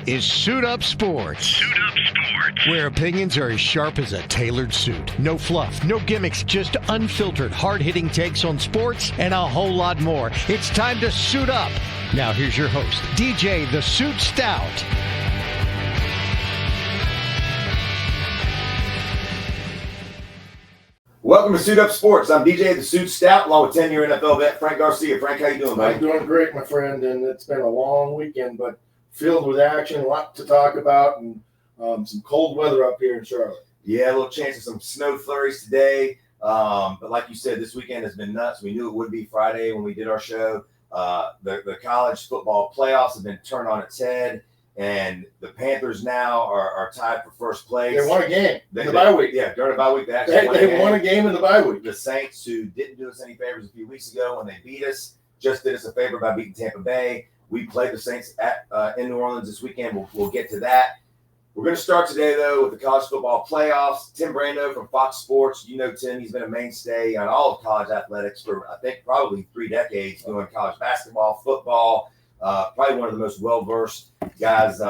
is Suit Up Sports. Suit Up Sports. Where opinions are as sharp as a tailored suit. No fluff, no gimmicks, just unfiltered, hard-hitting takes on sports and a whole lot more. It's time to suit up. Now here's your host, DJ the Suit Stout. Welcome to Suit Up Sports. I'm DJ the Suit Stout, along with 10-year NFL vet Frank Garcia. Frank, how you doing, buddy? I'm doing great, my friend, and it's been a long weekend, but filled with action, a lot to talk about, and some cold weather up here in Charlotte. Yeah, a little chance of some snow flurries today, but like you said, this weekend has been nuts. We knew it would be Friday when we did our show. The college football playoffs have been turned on its head, and the Panthers now are tied for first place. They won a game in the bye week. Yeah, during the bye week, they won a game in the bye week. The Saints, who didn't do us any favors a few weeks ago when they beat us, just did us a favor by beating Tampa Bay. We played the Saints in New Orleans this weekend. We'll get to that. We're going to start today, though, with the college football playoffs. Tim Brando from Fox Sports. You know Tim. He's been a mainstay on all of college athletics for, I think, probably 3 decades, doing college basketball, football. Probably one of the most well-versed guys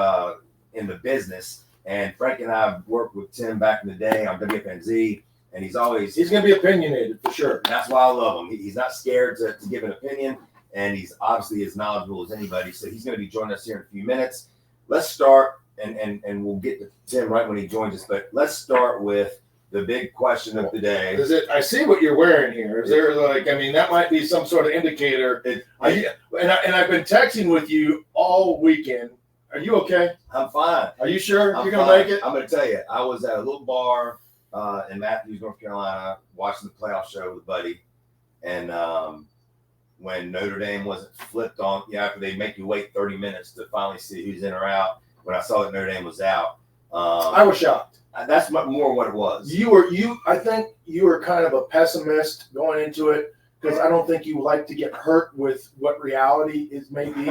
in the business. And Frank and I worked with Tim back in the day on WFNZ, and he's going to be opinionated for sure. That's why I love him. He's not scared to give an opinion, and he's obviously as knowledgeable as anybody. So he's going to be joining us here in a few minutes. Let's start, and we'll get to Tim right when he joins us. But let's start with the big question of the day. I see what you're wearing here. Is there that might be some sort of indicator. And I've been texting with you all weekend. Are you okay? I'm fine. Are you sure you're going to make it? I'm going to tell you, I was at a little bar in Matthews, North Carolina, watching the playoff show with a buddy. And when Notre Dame wasn't flipped on, after they make you wait 30 minutes to finally see who's in or out, when I saw that Notre Dame was out. I was shocked. That's more what it was. I think you were kind of a pessimist going into it because I don't think you like to get hurt with what reality is maybe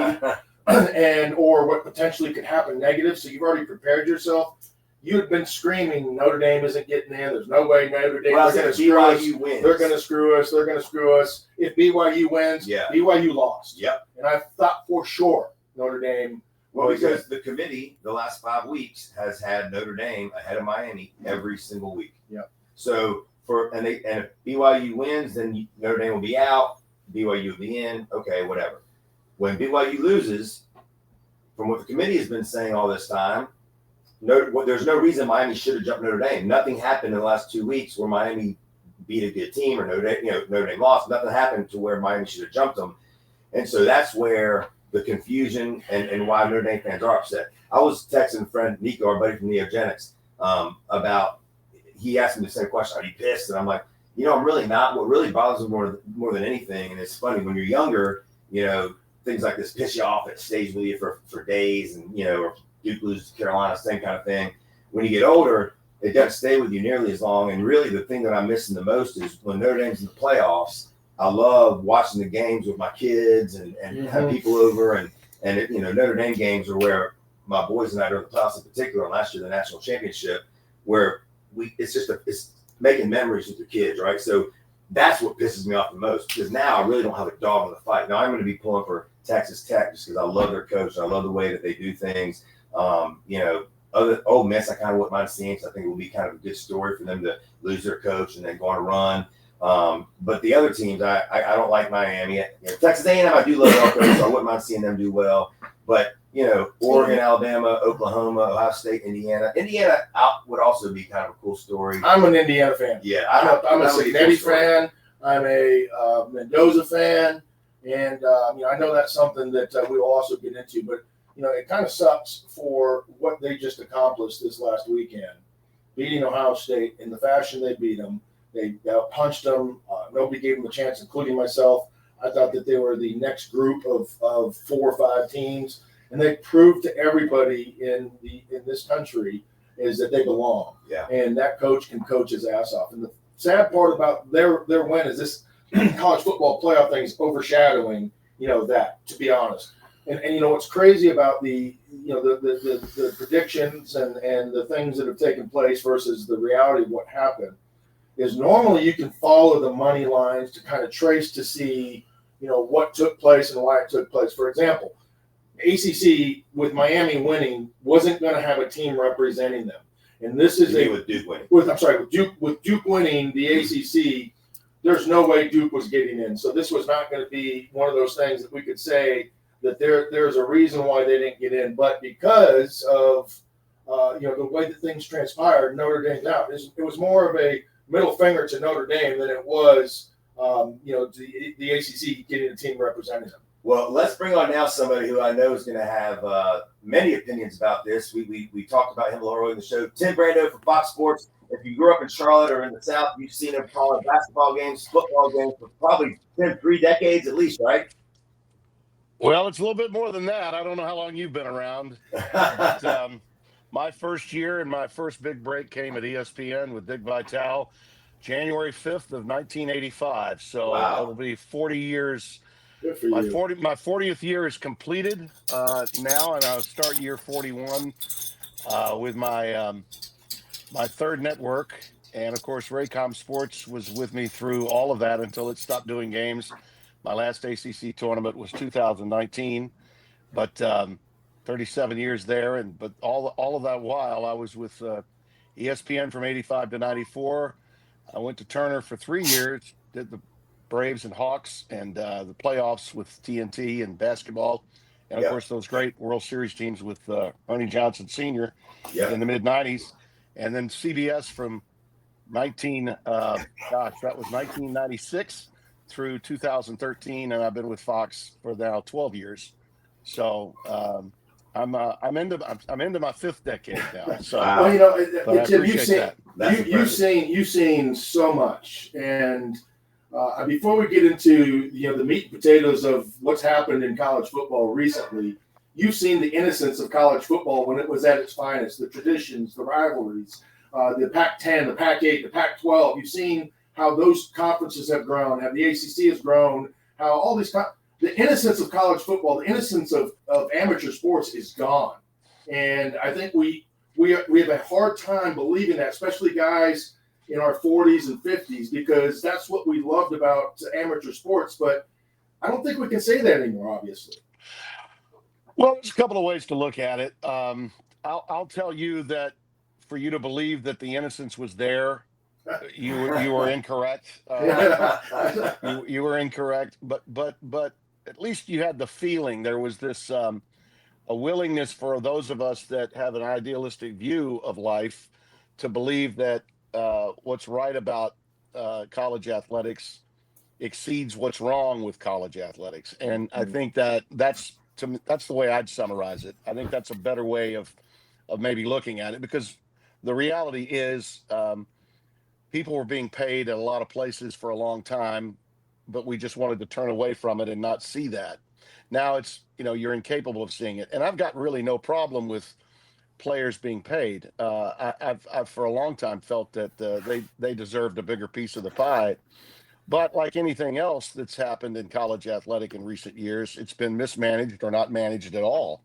and or what potentially could happen negative. So you've already prepared yourself. You had been screaming Notre Dame isn't getting in. There's no way Notre Dame is going to screw us. Wins. They're going to screw us. They're going to screw us. If BYU wins, BYU lost. Yep. And I thought for sure Notre Dame. Well, because the committee, the last 5 weeks, has had Notre Dame ahead of Miami every single week. Yep. So if BYU wins, then Notre Dame will be out. BYU will be in. Okay, whatever. When BYU loses, from what the committee has been saying all this time, there's no reason Miami should have jumped Notre Dame. Nothing happened in the last 2 weeks where Miami beat a good team or Notre Dame lost. Nothing happened to where Miami should have jumped them. And so that's where the confusion and why Notre Dame fans are upset. I was texting friend Nico, our buddy from Neogenics, about he asked me the same question, are you pissed? And I'm like, I'm really not. What really bothers me more than anything, and it's funny, when you're younger, things like this piss you off. It stays with you for days, and, or Duke loses to Carolina, same kind of thing. When you get older, it doesn't stay with you nearly as long. And really the thing that I'm missing the most is when Notre Dame's in the playoffs, I love watching the games with my kids and have people over. And Notre Dame games are where my boys and I during the playoffs in particular, and last year the national championship, where it's making memories with your kids, right? So that's what pisses me off the most, because now I really don't have a dog in the fight. Now I'm going to be pulling for Texas Tech just because I love their coach and I love the way that they do things. Other Ole Miss, I kind of wouldn't mind seeing, because I think it will be kind of a good story for them to lose their coach and then go on a run. But the other teams, I don't like Miami. Texas A&M, I do love their coach, so I wouldn't mind seeing them do well. But Oregon, Alabama, Oklahoma, Ohio State, Indiana. Indiana would also be kind of a cool story. I'm an Indiana fan. Yeah, I'm a Signetti fan. I'm a Mendoza fan, and I know that's something that we will also get into. But it kind of sucks for what they just accomplished this last weekend, beating Ohio State in the fashion they beat them. They punched them. Nobody gave them a chance, including myself. I thought that they were the next group of 4 or 5 teams, and they proved to everybody in this country is that they belong. Yeah. And that coach can coach his ass off. And the sad part about their win is this college football playoff thing is overshadowing that. To be honest, and what's crazy about the predictions and the things that have taken place versus the reality of what happened is normally you can follow the money lines to kind of trace to see, what took place and why it took place. For example, ACC with Miami winning wasn't going to have a team representing them, and this is with Duke winning. With Duke winning the ACC, there's no way Duke was getting in. So this was not going to be one of those things that we could say that there's a reason why they didn't get in, but because of the way that things transpired, Notre Dame's out. It was more of a middle finger to Notre Dame than it was the ACC getting a team representing them. Well, let's bring on now somebody who I know is going to have many opinions about this. We talked about him earlier in the show. Tim Brando from Fox Sports. If you grew up in Charlotte or in the South, you've seen him calling basketball games, football games for probably 3 decades at least, right? Well, it's a little bit more than that. I don't know how long you've been around. But, my first year and my first big break came at ESPN with Dick Vitale, January 5th of 1985. So wow. It'll be 40 years. Good for My you. 40th year is completed now, and I'll start year 41 with my my third network. And of course, Raycom Sports was with me through all of that until it stopped doing games. My last ACC tournament was 2019, but 37 years there. But all of that while, I was with ESPN from 85 to 94. I went to Turner for 3 years, did the Braves and Hawks and the playoffs with TNT and basketball. And of course, those great World Series teams with Ernie Johnson Sr. In the mid-90s. And then CBS from 1996 through 2013, and I've been with Fox for now 12 years. So I'm into my 5th decade now. So well, Tim, you've seen so much, and before we get into the meat and potatoes of what's happened in college football recently, you've seen the innocence of college football when it was at its finest, the traditions, the rivalries, the Pac-10, the Pac-8, the Pac-12. You've seen how those conferences have grown, how the ACC has grown, how all these the innocence of college football, the innocence of amateur sports is gone. And I think we have a hard time believing that, especially guys in our 40s and 50s, because that's what we loved about amateur sports. But I don't think we can say that anymore, obviously. Well, there's a couple of ways to look at it. I'll tell you that for you to believe that the innocence was there, you were incorrect. You were incorrect, but at least you had the feeling. There was this a willingness for those of us that have an idealistic view of life to believe that what's right about college athletics exceeds what's wrong with college athletics. And I think that's the way I'd summarize it. I think that's a better way of maybe looking at it, because the reality is people were being paid at a lot of places for a long time, but we just wanted to turn away from it and not see that. Now it's, you're incapable of seeing it. And I've got really no problem with players being paid. I've for a long time felt that they deserved a bigger piece of the pie. But like anything else that's happened in college athletic in recent years, it's been mismanaged or not managed at all.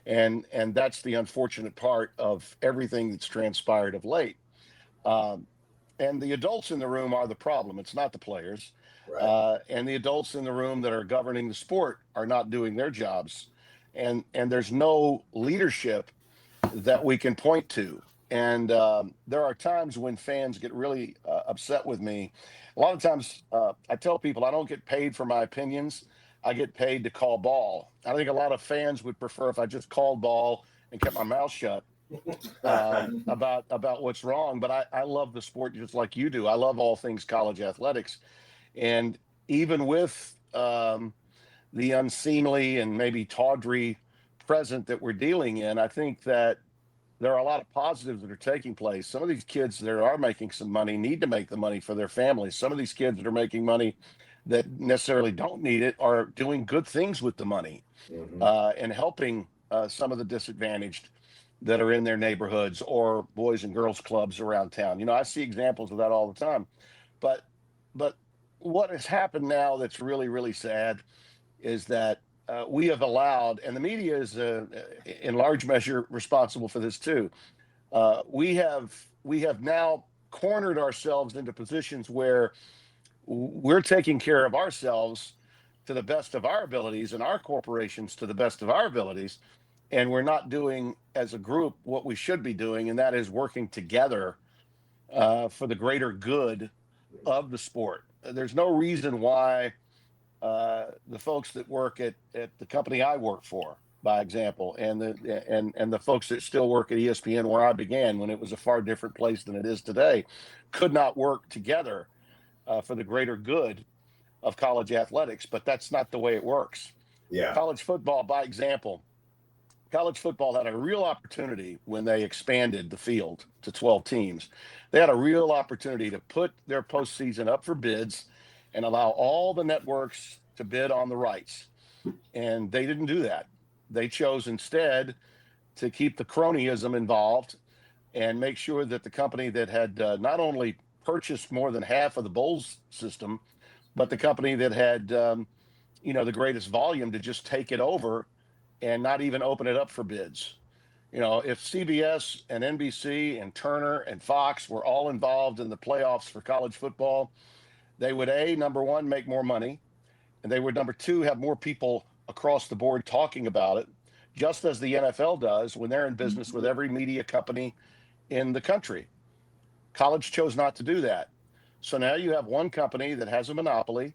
And that's the unfortunate part of everything that's transpired of late. And the adults in the room are the problem. It's not the players. Right. And the adults in the room that are governing the sport are not doing their jobs. And there's no leadership that we can point to. And there are times when fans get really upset with me. A lot of times I tell people I don't get paid for my opinions. I get paid to call ball. I think a lot of fans would prefer if I just called ball and kept my mouth shut about what's wrong. But I love the sport just like you do. I love all things college athletics. And even with the unseemly and maybe tawdry present that we're dealing in, I think that there are a lot of positives that are taking place. Some of these kids that are making some money need to make the money for their families. Some of these kids that are making money that necessarily don't need it are doing good things with the money and helping some of the disadvantaged that are in their neighborhoods or boys and girls clubs around town. I see examples of that all the time. But what has happened now that's really, really sad is that we have allowed, and the media is in large measure responsible for this too. We have now cornered ourselves into positions where we're taking care of ourselves to the best of our abilities and our corporations to the best of our abilities. And we're not doing as a group what we should be doing, and that is working together for the greater good of the sport. There's no reason why the folks that work at the company I work for, by example, and the folks that still work at ESPN where I began when it was a far different place than it is today, could not work together for the greater good of college athletics. But that's not the way it works. Yeah. College football, by example, college football had a real opportunity when they expanded the field to 12 teams. They had a real opportunity to put their postseason up for bids and allow all the networks to bid on the rights. And they didn't do that. They chose instead to keep the cronyism involved and make sure that the company that had not only purchased more than half of the bowls system, but the company that had, the greatest volume to just take it over and not even open it up for bids. If CBS and NBC and Turner and Fox were all involved in the playoffs for college football, they would, number one, make more money, and they would, number two, have more people across the board talking about it, just as the NFL does when they're in business with every media company in the country. College chose not to do that. So now you have one company that has a monopoly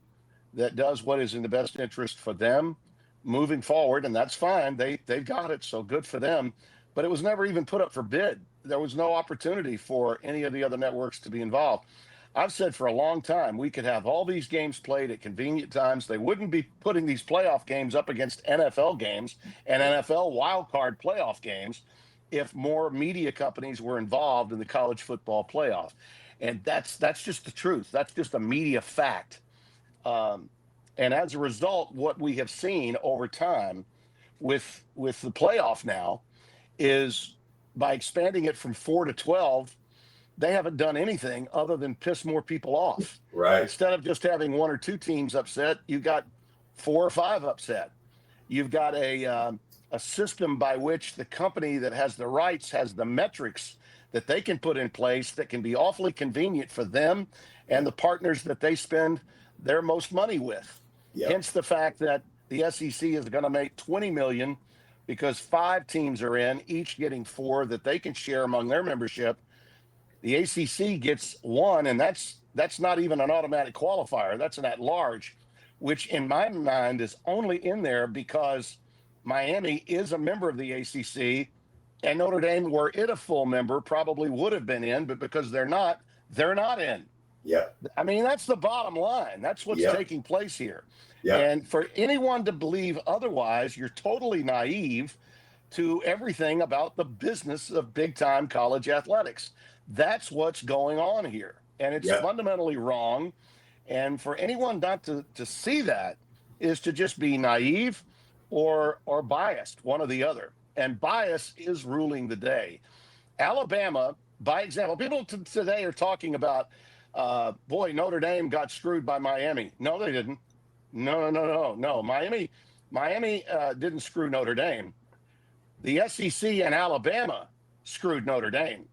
that does what is in the best interest for them moving forward, and that's fine. They've got it, so good for them. But it was never even put up for bid. There was no opportunity for any of the other networks to be involved. I've said for a long time, we could have all these games played at convenient times. They wouldn't be putting these playoff games up against NFL games and NFL wildcard playoff games if more media companies were involved in the college football playoff. And that's just the truth. That's just a media fact. And as a result, what we have seen over time with the playoff now is by expanding it from 4 to 12, they haven't done anything other than piss more people off. Right. Instead of just having one or two teams upset, you've got 4 or 5 upset. You've got a system by which the company that has the rights has the metrics that they can put in place that can be awfully convenient for them and the partners that they spend their most money with. Yep. Hence the fact that the SEC is going to make $20 million because 5 teams are in, each getting 4 that they can share among their membership. The ACC gets 1, and that's not even an automatic qualifier. That's an at-large, which in my mind is only in there because Miami is a member of the ACC, and Notre Dame, were it a full member, probably would have been in, but because they're not in. Yeah. I mean, that's the bottom line. That's what's taking place here. Yeah. And for anyone to believe otherwise, you're totally naive to everything about the business of big-time college athletics. That's what's going on here. And it's fundamentally wrong. And for anyone not to see that is to just be naive or biased, one or the other. And bias is ruling the day. Alabama, by example, people today are talking about, Notre Dame got screwed by Miami. No, they didn't. No. Miami didn't screw Notre Dame. The SEC and Alabama screwed Notre Dame.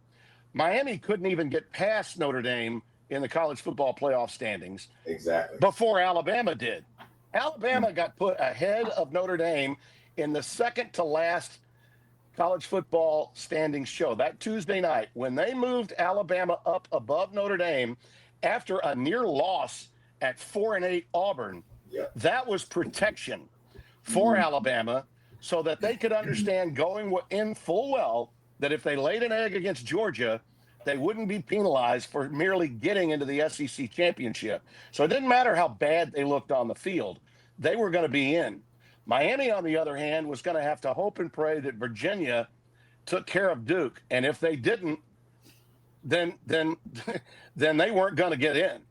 Miami couldn't even get past Notre Dame in the college football playoff standings. Exactly. Before Alabama did. Alabama got put ahead of Notre Dame in the second to last college football standings show. That Tuesday night, when they moved Alabama up above Notre Dame after a near loss at 4-8 Auburn, that was protection for Alabama so that they could understand going in full well that if they laid an egg against Georgia, they wouldn't be penalized for merely getting into the SEC championship. So it didn't matter how bad they looked on the field. They were going to be in. Miami, on the other hand, was going to have to hope and pray that Virginia took care of Duke. And if they didn't, then they weren't going to get in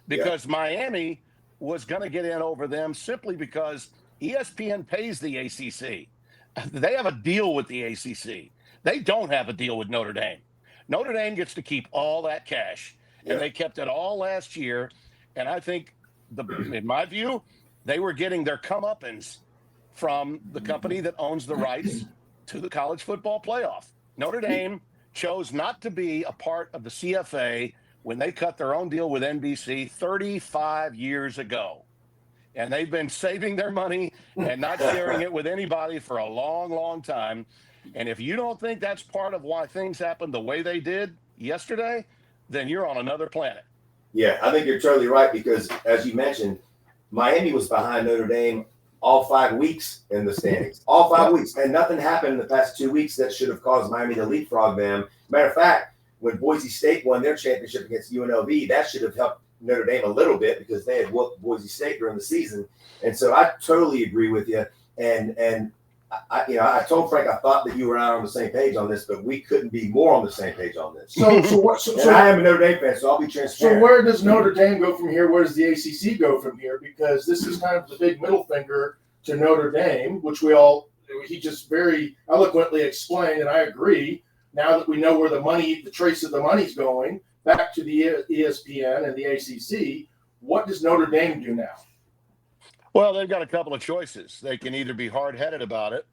because Miami was going to get in over them simply because ESPN pays the ACC. They have a deal with the ACC. They don't have a deal with Notre Dame. Notre Dame gets to keep all that cash, and they kept it all last year. And I think, in my view, they were getting their comeuppance from the company that owns the rights to the college football playoff. Notre Dame chose not to be a part of the CFA when they cut their own deal with NBC 35 years ago. and they've been saving their money and not sharing it with anybody for a long, long time. And if you don't think that's part of why things happened the way they did yesterday, then you're on another planet. Yeah, I think you're totally right because, as you mentioned, Miami was behind Notre Dame all 5 weeks in the standings, all 5 weeks, and nothing happened in the past 2 weeks that should have caused Miami to leapfrog them. Matter of fact, when Boise State won their championship against UNLV, that should have helped Notre Dame a little bit because they had whooped Boise State during the season. And so I totally agree with you. And I told Frank I thought that you were not on the same page on this, but we couldn't be more on the same page on this. So I am a Notre Dame fan, so I'll be transparent. So where does Notre Dame go from here? Where does the ACC go from here? Because this is kind of the big middle finger to Notre Dame, which he just very eloquently explained, and I agree. Now that we know where the trace of the money's going, back to the ESPN and the ACC, what does Notre Dame do now? Well, they've got a couple of choices. They can either be hard-headed about it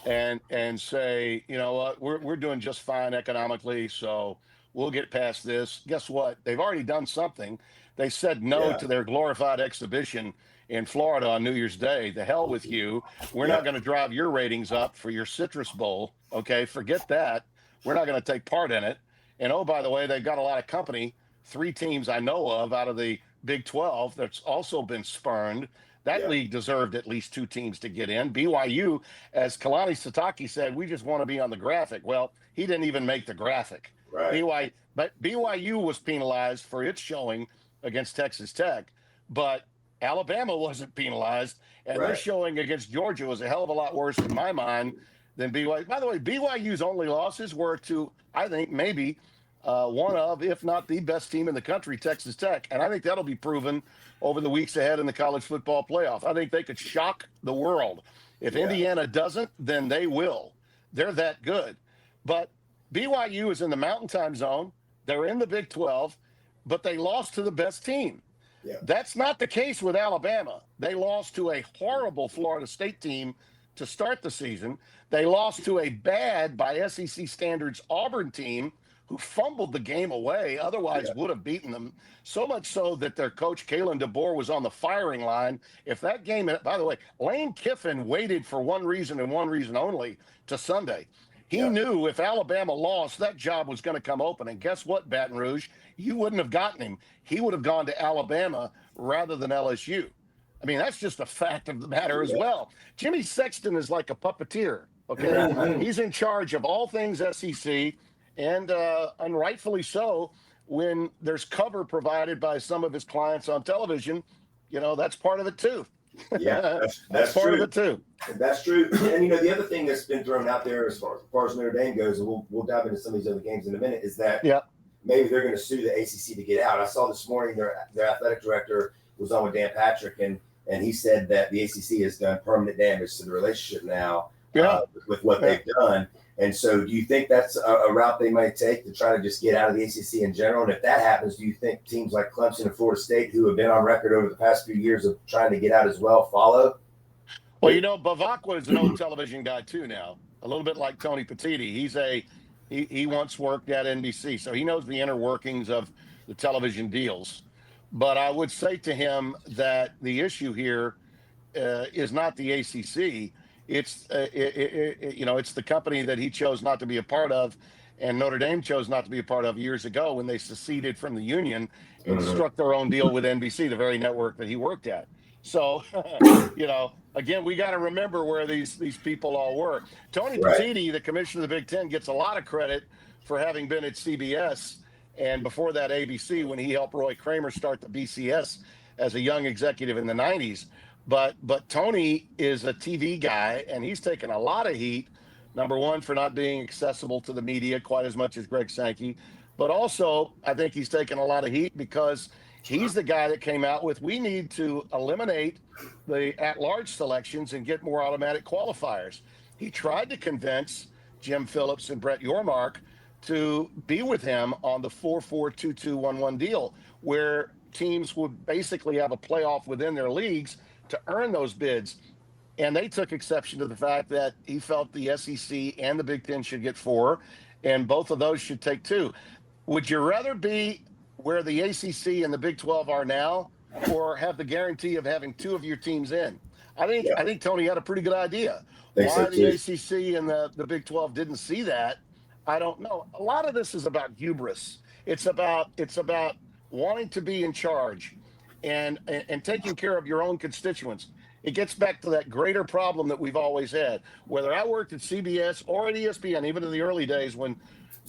and say, you know what, we're doing just fine economically, so we'll get past this. Guess what? They've already done something. They said no to their glorified exhibition in Florida on New Year's Day. The hell with you. We're not going to drive your ratings up for your Citrus Bowl. Okay, forget that. We're not going to take part in it. And oh, by the way, they've got a lot of company, 3 teams I know of out of the Big 12 that's also been spurned. That league deserved at least 2 teams to get in. BYU, as Kalani Sitake said, we just want to be on the graphic. Well, he didn't even make the graphic. Right. But BYU was penalized for its showing against Texas Tech, but Alabama wasn't penalized, and their showing against Georgia was a hell of a lot worse in my mind than BYU. By the way, BYU's only losses were to, I think, maybe one of, if not the best team in the country, Texas Tech. And I think that'll be proven over the weeks ahead in the college football playoff. I think they could shock the world. If Indiana doesn't, then they will. They're that good. But BYU is in the Mountain Time Zone. They're in the Big 12, but they lost to the best team. Yeah. That's not the case with Alabama. They lost to a horrible Florida State team to start the season. They lost to a bad, by SEC standards, Auburn team who fumbled the game away, otherwise would have beaten them. So much so that their coach, Kalen DeBoer, was on the firing line. If that game, by the way, Lane Kiffin waited for one reason and one reason only to Sunday. He knew if Alabama lost, that job was going to come open. And guess what, Baton Rouge? You wouldn't have gotten him. He would have gone to Alabama rather than LSU. I mean, that's just a fact of the matter as well. Jimmy Sexton is like a puppeteer, okay? He's in charge of all things SEC, and rightfully so. When there's cover provided by some of his clients on television, that's part of it too. Yeah, that's part true. of it too. That's true. And the other thing that's been thrown out there as far as Notre Dame goes, and we'll dive into some of these other games in a minute, is that maybe they're going to sue the ACC to get out. I saw this morning their athletic director was on with Dan Patrick, and he said that the ACC has done permanent damage to the relationship now with what they've done. And so do you think that's a route they might take to try to just get out of the ACC in general? And if that happens, do you think teams like Clemson and Florida State, who have been on record over the past few years of trying to get out as well, follow? Well, Bavacqua is an old television guy too now, a little bit like Tony Petitti. He once worked at NBC, so he knows the inner workings of the television deals. But I would say to him that the issue here is not the ACC. It's it's the company that he chose not to be a part of, and Notre Dame chose not to be a part of years ago when they seceded from the union and struck their own deal with NBC, the very network that he worked at. So, again, we got to remember where these people all were. Tony Petitti, the commissioner of the Big Ten, gets a lot of credit for having been at CBS and before that ABC when he helped Roy Kramer start the BCS as a young executive in the 90s. But Tony is a TV guy, and he's taken a lot of heat, number one, for not being accessible to the media quite as much as Greg Sankey. But also, I think he's taken a lot of heat because he's the guy that came out with, we need to eliminate the at-large selections and get more automatic qualifiers. He tried to convince Jim Phillips and Brett Yormark to be with him on the 4-4-2-2-1-1 deal, where teams would basically have a playoff within their leagues to earn those bids. And they took exception to the fact that he felt the SEC and the Big Ten should get 4, and both of those should take 2. Would you rather be where the ACC and the Big 12 are now, or have the guarantee of having two of your teams in. I Yeah. think Tony had a pretty good idea. Think so, Why the too. ACC and the Big 12 didn't see that, I don't know. A lot of this is about hubris. It's about wanting to be in charge and taking care of your own constituents. It gets back to that greater problem that we've always had. Whether I worked at CBS or at ESPN, even in the early days when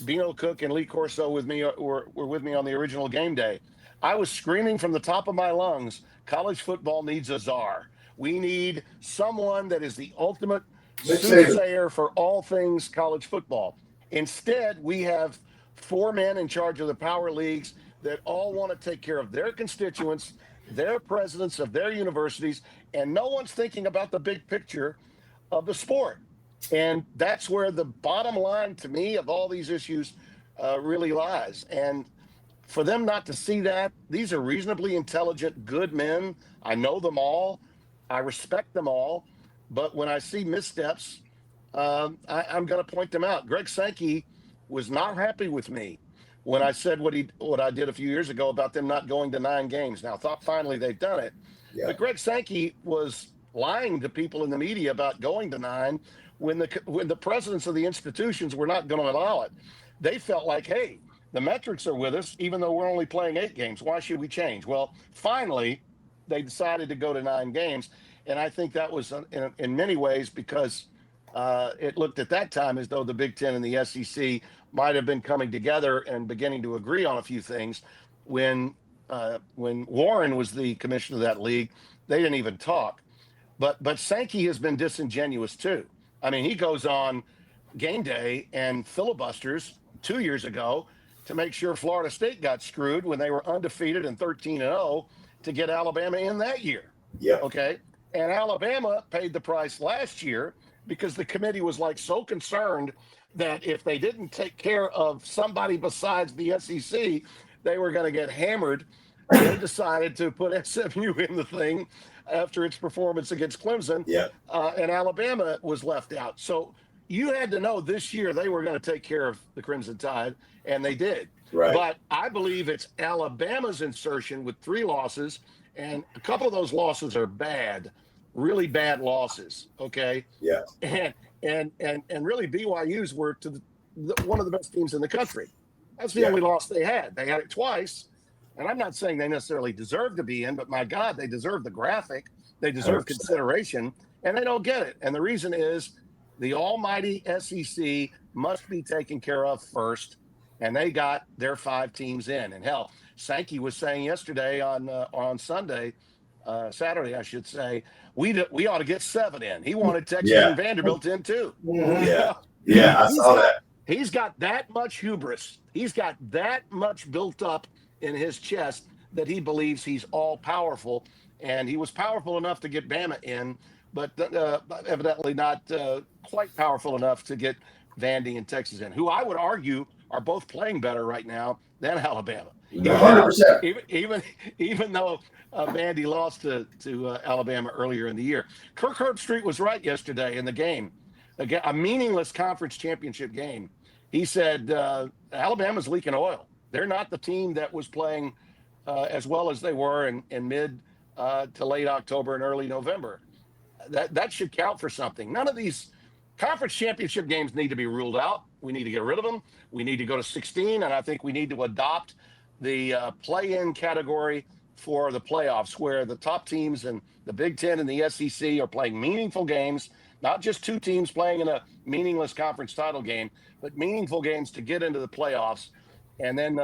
Beano Cook and Lee Corso with me were with me on the original game day, I was screaming from the top of my lungs, college football needs a czar. We need someone that is the ultimate soothsayer for all things college football. Instead, we have four men in charge of the power leagues that all want to take care of their constituents, their presidents of their universities, and no one's thinking about the big picture of the sport. And that's where the bottom line to me of all these issues really lies. And for them not to see that, these are reasonably intelligent, good men. I know them all. I respect them all. But when I see missteps, I'm going to point them out. Greg Sankey was not happy with me when I said what I did a few years ago about them not going to 9 games. Now, thought finally they've done it. Yeah. But Greg Sankey was lying to people in the media about going to 9 when the presidents of the institutions were not going to allow it. They felt like, hey, the metrics are with us, even though we're only playing 8 games. Why should we change? Well, finally, they decided to go to 9 games. And I think that was in many ways because it looked at that time as though the Big Ten and the SEC might have been coming together and beginning to agree on a few things. When Warren was the commissioner of that league, they didn't even talk. But Sankey has been disingenuous too. I mean, he goes on game day and filibusters 2 years ago to make sure Florida State got screwed when they were undefeated and 13-0 to get Alabama in that year. Yeah. Okay. And Alabama paid the price last year because the committee was like so concerned that if they didn't take care of somebody besides the SEC, they were going to get hammered. They decided to put SMU in the thing after its performance against Clemson. Yeah. And Alabama was left out. So you had to know this year they were going to take care of the Crimson Tide, and they did. Right. But I believe it's Alabama's insertion with 3 losses, and a couple of those losses are bad, really bad losses. Okay. Yeah. And really BYU's were to one of the best teams in the country. That's the only loss they had. They had it twice. And I'm not saying they necessarily deserve to be in, but my God, they deserve the graphic. They deserve 100%. consideration, and they don't get it. And the reason is the almighty SEC must be taken care of first, and they got their 5 teams in. And hell, Sankey was saying yesterday on Saturday, I should say, we ought to get 7 in. He wanted Texas and Vanderbilt in too. Yeah, yeah, I saw that. He's got that much hubris. He's got that much built up in his chest that he believes he's all powerful, and he was powerful enough to get Bama in, but evidently not quite powerful enough to get Vandy and Texas in, who I would argue are both playing better right now than Alabama. 100%. Even though Vandy lost to Alabama earlier in the year. Kirk Herbstreit was right yesterday in the game, a meaningless conference championship game. He said Alabama's leaking oil. They're not the team that was playing as well as they were in mid to late October and early November. That should count for something. None of these conference championship games need to be ruled out. We need to get rid of them. We need to go to 16, and I think we need to adopt the play-in category for the playoffs, where the top teams in the Big Ten and the SEC are playing meaningful games, not just 2 teams playing in a meaningless conference title game, but meaningful games to get into the playoffs. And then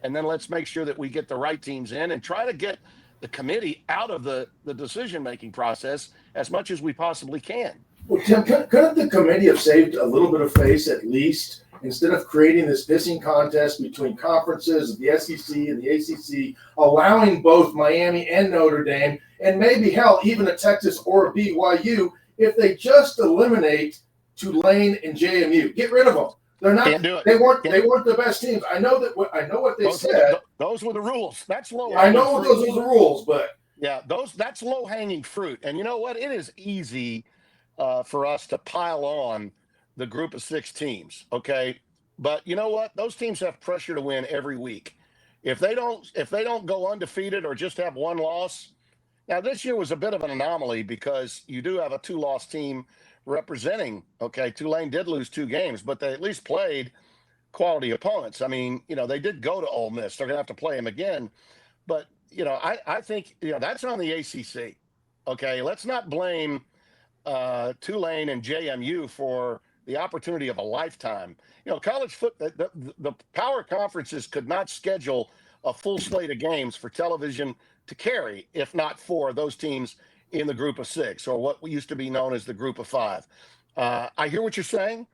let's make sure that we get the right teams in and try to get the committee out of the decision-making process as much as we possibly can. Well, Tim, couldn't the committee have saved a little bit of face at least, instead of creating this pissing contest between conferences, the SEC and the ACC, allowing both Miami and Notre Dame, and maybe, hell, even a Texas or a BYU, if they just eliminate Tulane and JMU? Get rid of them. They're not. Can't do it. They weren't the best teams. I know what they said. Those were the rules. That's low. I know those are the rules, but yeah, that's low hanging fruit. And you know what? It is easy for us to pile on the group of 6 teams. Okay, but you know what? Those teams have pressure to win every week, If they don't go undefeated or just have one loss, now this year was a bit of an anomaly because you do have a 2-loss team representing. Okay, Tulane did lose 2 games, but they at least played quality opponents. I mean, they did go to Ole Miss. They're going to have to play them again. But, I think, that's on the ACC. Okay, let's not blame Tulane and JMU for the opportunity of a lifetime. College football, the power conferences could not schedule a full slate of games for television to carry, if not for those teams in the group of 6, or what used to be known as the group of 5. I hear what you're saying.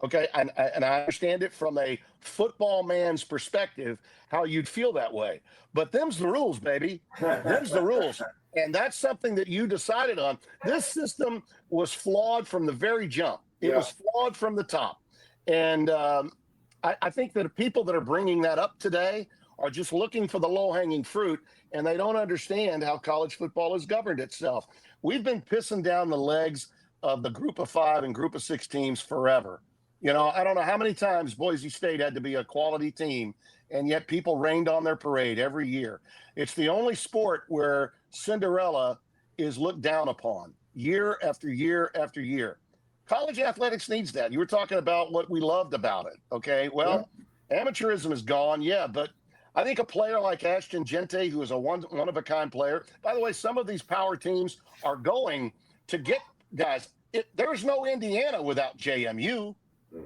Okay, and I understand it from a football man's perspective, how you'd feel that way. But them's the rules, baby. Them's the rules. And that's something that you decided on. This system was flawed from the very jump. It was flawed from the top. And I think that people that are bringing that up today are just looking for the low-hanging fruit, and they don't understand how college football has governed itself. We've been pissing down the legs of the group of 5 and group of 6 teams forever. I don't know how many times Boise State had to be a quality team, and yet people rained on their parade every year. It's the only sport where Cinderella is looked down upon year after year after year. College athletics needs that. You were talking about what we loved about it. Okay, well, amateurism is gone, but I think a player like Ashton Gente, who is a one-of-a-kind player, by the way, some of these power teams are going to get guys. There is no Indiana without JMU.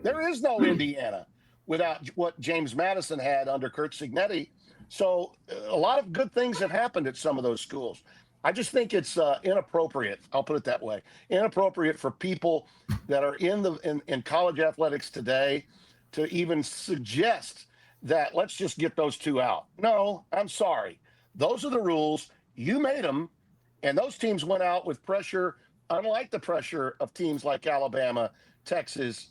There is no Indiana without what James Madison had under Kurt Signetti. So a lot of good things have happened at some of those schools. I just think it's inappropriate. I'll put it that way. Inappropriate for people that are in college athletics today to even suggest that let's just get those 2 out. No, I'm sorry. Those are the rules. You made them, and those teams went out with pressure, unlike the pressure of teams like Alabama, Texas,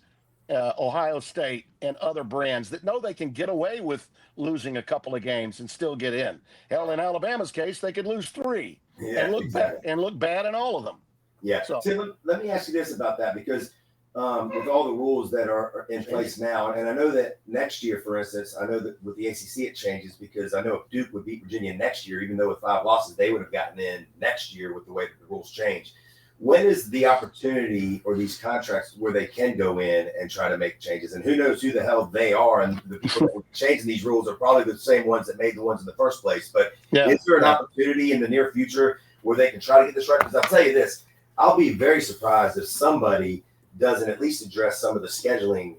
Ohio State, and other brands that know they can get away with losing a couple of games and still get in. Hell, in Alabama's case, they could lose 3 and look bad in all of them. Yeah. So, Tim, let me ask you this about that, because with all the rules that are in place now, and I know that next year, for instance, I know that with the ACC it changes, because I know if Duke would beat Virginia next year, even though with 5 losses, they would have gotten in next year with the way that the rules change. When is the opportunity or these contracts where they can go in and try to make changes? And who knows who the hell they are? And the people that are changing these rules are probably the same ones that made the ones in the first place. But is there an opportunity in the near future where they can try to get this right? Because I'll tell you this, I'll be very surprised if somebody doesn't at least address some of the scheduling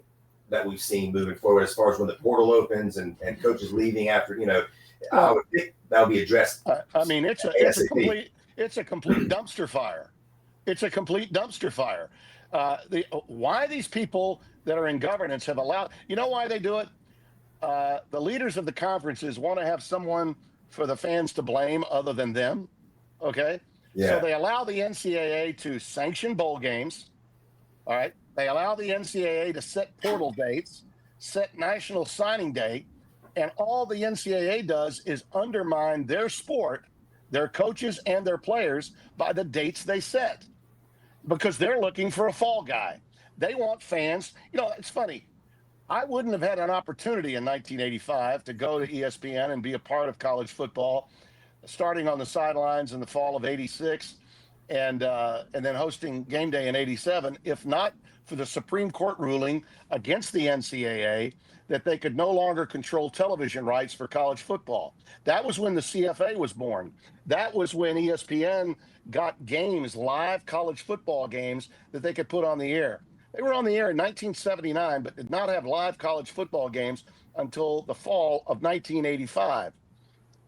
that we've seen moving forward, as far as when the portal opens and coaches leaving after, I would think that would be addressed. I mean, it's a complete dumpster fire. It's a complete dumpster fire. Why these people that are in governance have allowed, why they do it? The leaders of the conferences want to have someone for the fans to blame other than them. Okay. Yeah. So they allow the NCAA to sanction bowl games. All right. They allow the NCAA to set portal dates, set national signing day. And all the NCAA does is undermine their sport, their coaches and their players, by the dates they set, because they're looking for a fall guy. They want fans. It's funny. I wouldn't have had an opportunity in 1985 to go to ESPN and be a part of college football, starting on the sidelines in the fall of '86 and then hosting game day in '87, if not for the Supreme Court ruling against the NCAA that they could no longer control television rights for college football. That was when the CFA was born. That was when ESPN got games, live college football games, that they could put on the air. They were on the air in 1979, but did not have live college football games until the fall of 1985.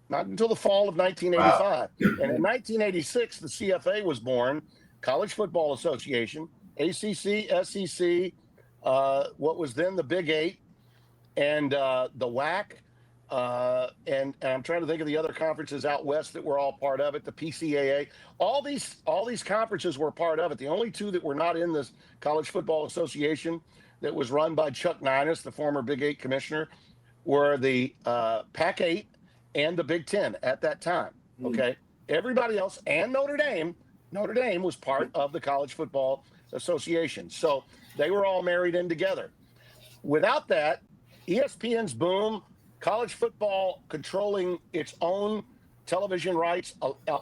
Not until the fall of 1985. Wow. And in 1986, the CFA was born, College Football Association, ACC, SEC, what was then the Big Eight, and the WAC, and I'm trying to think of the other conferences out west that were all part of it, the PCAA. All these conferences were part of it. The only 2 that were not in this College Football Association, that was run by Chuck Ninus, the former Big Eight commissioner, were the Pac-8 and the Big Ten at that time. Okay, everybody else, and Notre Dame was part of the College Football Association. So they were all married in together. Without that, ESPN's boom, college football controlling its own television rights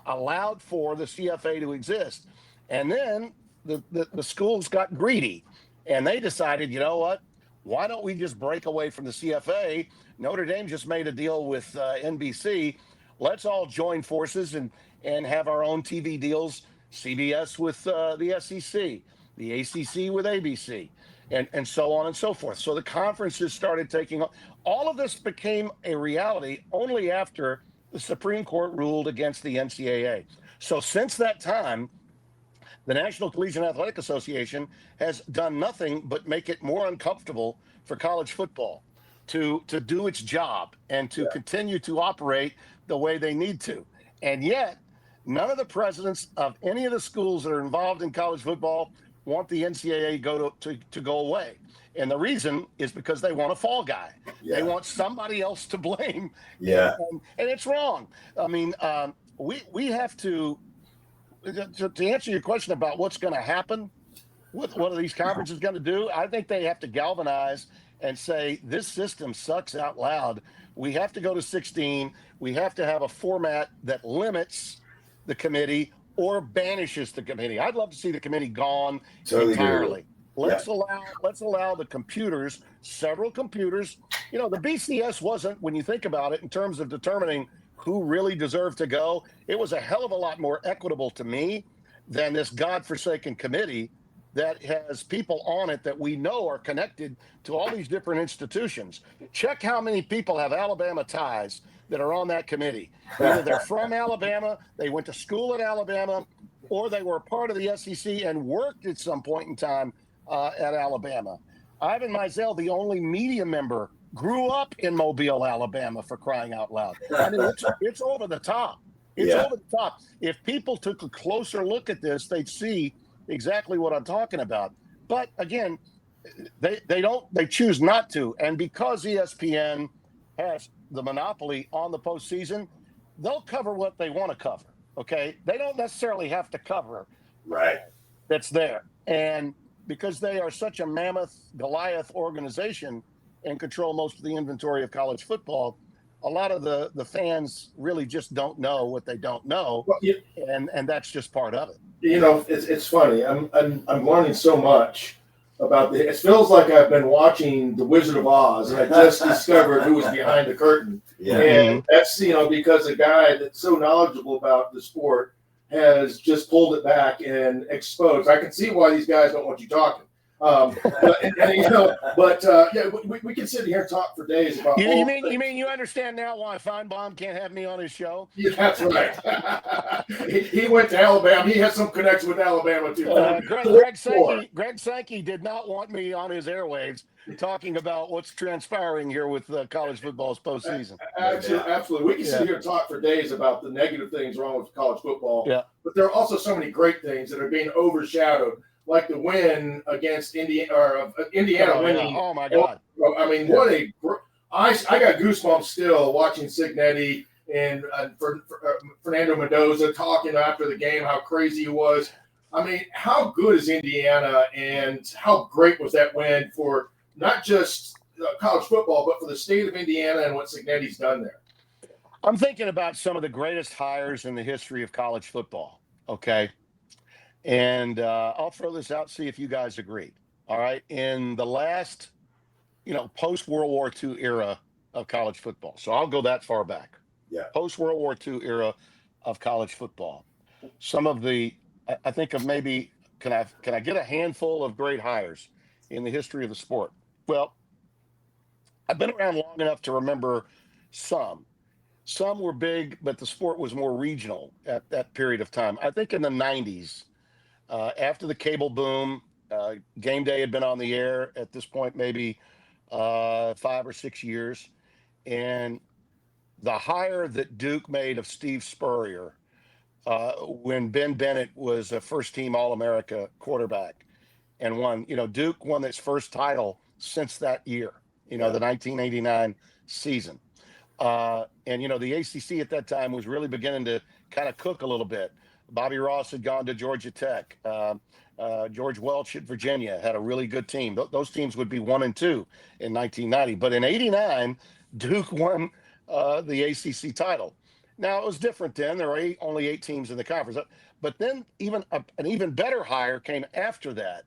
allowed for the CFA to exist. And then the schools got greedy and they decided, you know what? Why don't we just break away from the CFA? Notre Dame just made a deal with NBC. Let's all join forces and have our own TV deals. CBS with the SEC, the ACC with ABC, and so on and so forth. So the conferences started taking on. All of this became a reality only after the Supreme Court ruled against the NCAA. So since that time, the National Collegiate Athletic Association has done nothing but make it more uncomfortable for college football to do its job and to continue to operate the way they need to. And yet, none of the presidents of any of the schools that are involved in college football want the NCAA to go away. And the reason is because they want a fall guy. Yeah. They want somebody else to blame. Yeah. And it's wrong. I mean, we have to answer your question about what's going to happen, what are these conferences going to do? I think they have to galvanize and say, this system sucks out loud. We have to go to 16. We have to have a format that limits the committee or banishes the committee. I'd love to see the committee gone entirely. Let's allow the computers, several computers. You know, the BCS wasn't, when you think about it, in terms of determining who really deserved to go, it was a hell of a lot more equitable to me than this godforsaken committee that has people on it that we know are connected to all these different institutions. Check how many people have Alabama ties that are on that committee. Either they're from Alabama, they went to school at Alabama, or they were a part of the SEC and worked at some point in time at Alabama. Ivan Mizell, the only media member, grew up in Mobile, Alabama, for crying out loud. I mean, it's over the top. It's over the top. If people took a closer look at this, they'd see exactly what I'm talking about. But again, they choose not to. And because ESPN has the monopoly on the postseason, they'll cover what they want to cover. Okay. They don't necessarily have to cover that's there. And because they are such a mammoth Goliath organization and control most of the inventory of college football, a lot of the fans really just don't know what they don't know. Well, and that's just part of it. You know, it's funny. I'm learning so much about it feels like I've been watching The Wizard of Oz and I just discovered who was behind the curtain. Yeah. And that's, you know, because a guy that's so knowledgeable about the sport has just pulled it back and exposed. I can see why these guys don't want you talking. You know, but we can sit here and talk for days about. You mean you understand now why Feinbaum can't have me on his show? Yeah, that's right. he went to Alabama. He has some connection with Alabama too. Greg Sankey did not want me on his airwaves talking about what's transpiring here with college football's postseason. Absolutely. We can sit here and talk for days about the negative things wrong with college football. Yeah. But there are also so many great things that are being overshadowed. Like the win against Indiana winning. Oh my God! I mean, what a! I got goosebumps still watching Cignetti and Fernando Mendoza talking after the game how crazy he was. I mean, how good is Indiana, and how great was that win for not just college football, but for the state of Indiana and what Cignetti's done there? I'm thinking about some of the greatest hires in the history of college football. Okay. And I'll throw this out, see if you guys agree. All right. In the last, post-World War II era of college football. So I'll go that far back. Yeah. Post-World War II era of college football. Some of I think of maybe, can I get a handful of great hires in the history of the sport? Well, I've been around long enough to remember some. Some were big, but the sport was more regional at that period of time. I think in the 90s, after the cable boom, Game Day had been on the air at this point, maybe 5 or 6 years. And the hire that Duke made of Steve Spurrier when Ben Bennett was a first-team All-America quarterback and won, Duke won its first title since that year, the 1989 season. And, the ACC at that time was really beginning to kind of cook a little bit. Bobby Ross had gone to Georgia Tech. George Welch at Virginia had a really good team. Those teams would be 1 and 2 in 1990. But in 89, Duke won the ACC title. Now, it was different then. There were only 8 teams in the conference. But then an even better hire came after that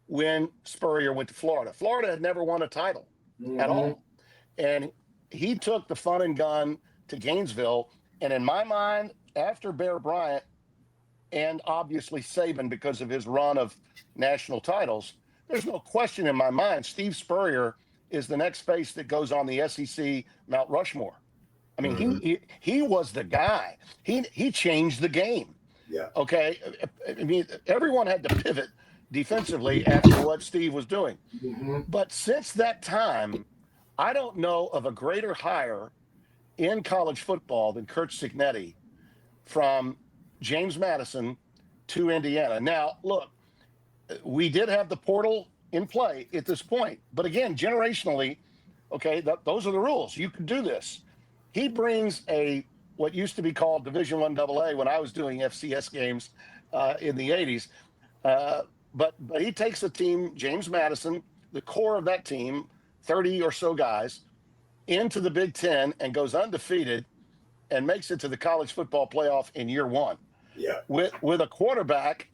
when Spurrier went to Florida. Florida had never won a title at all. And he took the fun and gun to Gainesville. And in my mind, after Bear Bryant and obviously Saban because of his run of national titles, there's no question in my mind Steve Spurrier is the next face that goes on the SEC Mount Rushmore. I mean, he was the guy. He changed the game. Yeah. Okay. I mean, everyone had to pivot defensively after what Steve was doing. But since that time, I don't know of a greater hire in college football than Kurt Cignetti from James Madison to Indiana. Now, look, we did have the portal in play at this point. But again, generationally, okay, those are the rules. You can do this. He brings what used to be called Division I AA when I was doing FCS games in the 80s. But he takes a team, James Madison, the core of that team, 30 or so guys, into the Big Ten and goes undefeated and makes it to the college football playoff in year 1. Yeah. With a quarterback